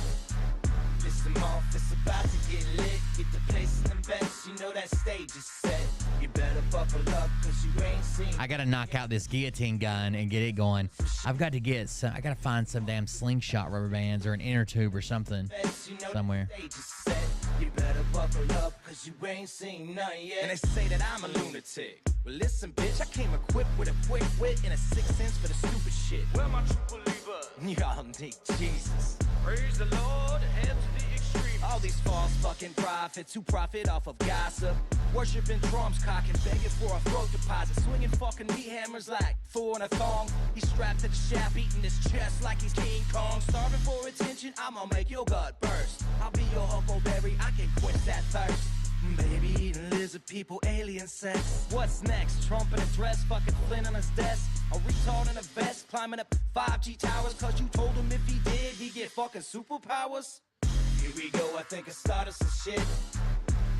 [SPEAKER 1] Listen off, it's about to get lit. Get the place in the best, you know that stage is set. You better buckle up, cause you ain't seen.
[SPEAKER 2] I gotta knock out this guillotine gun and get it going. I've got to get some. I gotta find some damn slingshot rubber bands or an inner tube or something somewhere.
[SPEAKER 1] You better buckle up, cause you ain't seen none yet. And they say that I'm a lunatic. Well, listen, bitch, I came equipped with a quick wit and a 6th sense for the stupid shit. Where my true believer? Y'all need Jesus. Praise the Lord, head to the extreme. All these false fucking prophets who profit off of gossip. Worshipping drums, cocking, begging for a throat deposit. Swinging fucking meat hammers like fool in a thong. He's strapped to the shaft, eating his chest like he's King Kong. Starving for attention, I'ma make your gut burst. I'll be your huckleberry, I can quench that thirst. Baby eating lizard people, alien sex. What's next? Trump in a dress, fucking Flynn on his desk. A retard in a vest, climbing up 5G towers. Cause you told him if he did, he'd get fucking superpowers. Here we go, I think I started some shit.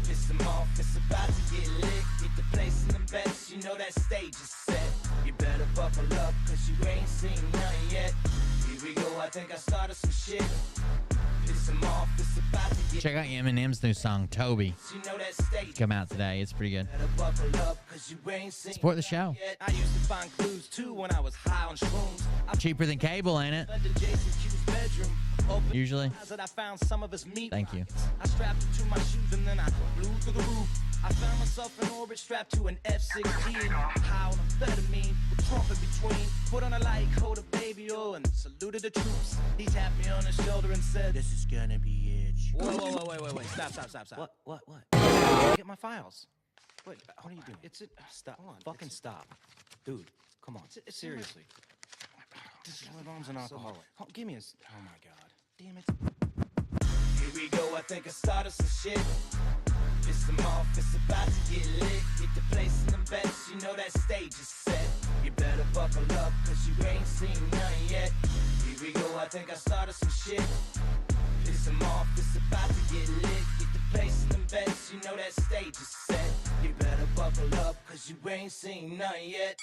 [SPEAKER 1] Piss him off, it's about to get lit. Get the place in the bets, you know that stage is set. You better buckle up, cause you ain't seen none yet. Here we go, I think I started some shit. Piss him off, it's about to get.
[SPEAKER 2] Check out Eminem's new song, Toby.
[SPEAKER 1] You know that stage
[SPEAKER 2] Come out today. It's pretty good.
[SPEAKER 1] better buckle up, cause you ain't seen
[SPEAKER 2] Support the show.
[SPEAKER 1] none yet. I used to find clues too when I was high on shrooms. I
[SPEAKER 2] Cheaper than cable, ain't it?
[SPEAKER 1] fled to Jason Q's bedroom. Opened
[SPEAKER 2] Usually.
[SPEAKER 1] the closet, I found some of his meat.
[SPEAKER 2] Thank you.
[SPEAKER 1] rockets. I strapped it to my shoes and then I flew through the roof. I found myself in orbit strapped to an F-16. High on amphetamine with Trump in between. Put on a light coat of baby oil and saluted the troops. He tapped me on the shoulder and said, "This is gonna be it." Whoa, wait. Stop. What? Get my files. Wait, what are you doing? It's it. Stop. Hold on. Fucking stop. Dude, come on. Seriously. My mom's an alcoholic. Oh, give me a. Oh my god. Damn it. Here we go. I think I started some shit. Piss them off. It's about to get lit. Get the place in the bets. You know that stage is set. You better buckle up, cause you ain't seen none yet. Here we go. I think I started some shit. Piss them off. It's about to get lit. Get the place in the bets. You know that stage is set. You better buckle up, cause you ain't seen none yet.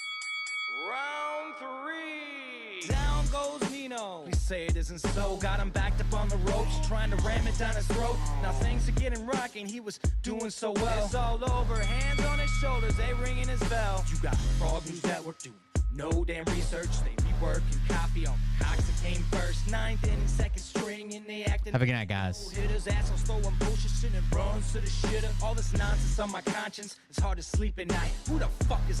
[SPEAKER 1] Round 3. Down goes Nino. Please say it isn't so. Got him backed up on the ropes, trying to ram it down his throat. Now things are getting rocking. He was doing so well. It's all over. Hands on his shoulders. They ringing his bell. You got Frog News Network doing no damn research. They rework and copy on cocks that came first. 9th and 2nd string, and they acting.
[SPEAKER 2] Have a good night, guys.
[SPEAKER 1] Hit his ass on throwing bullshit shit and runs to the shitter. All this nonsense on my conscience. It's hard to sleep at night. Who the fuck is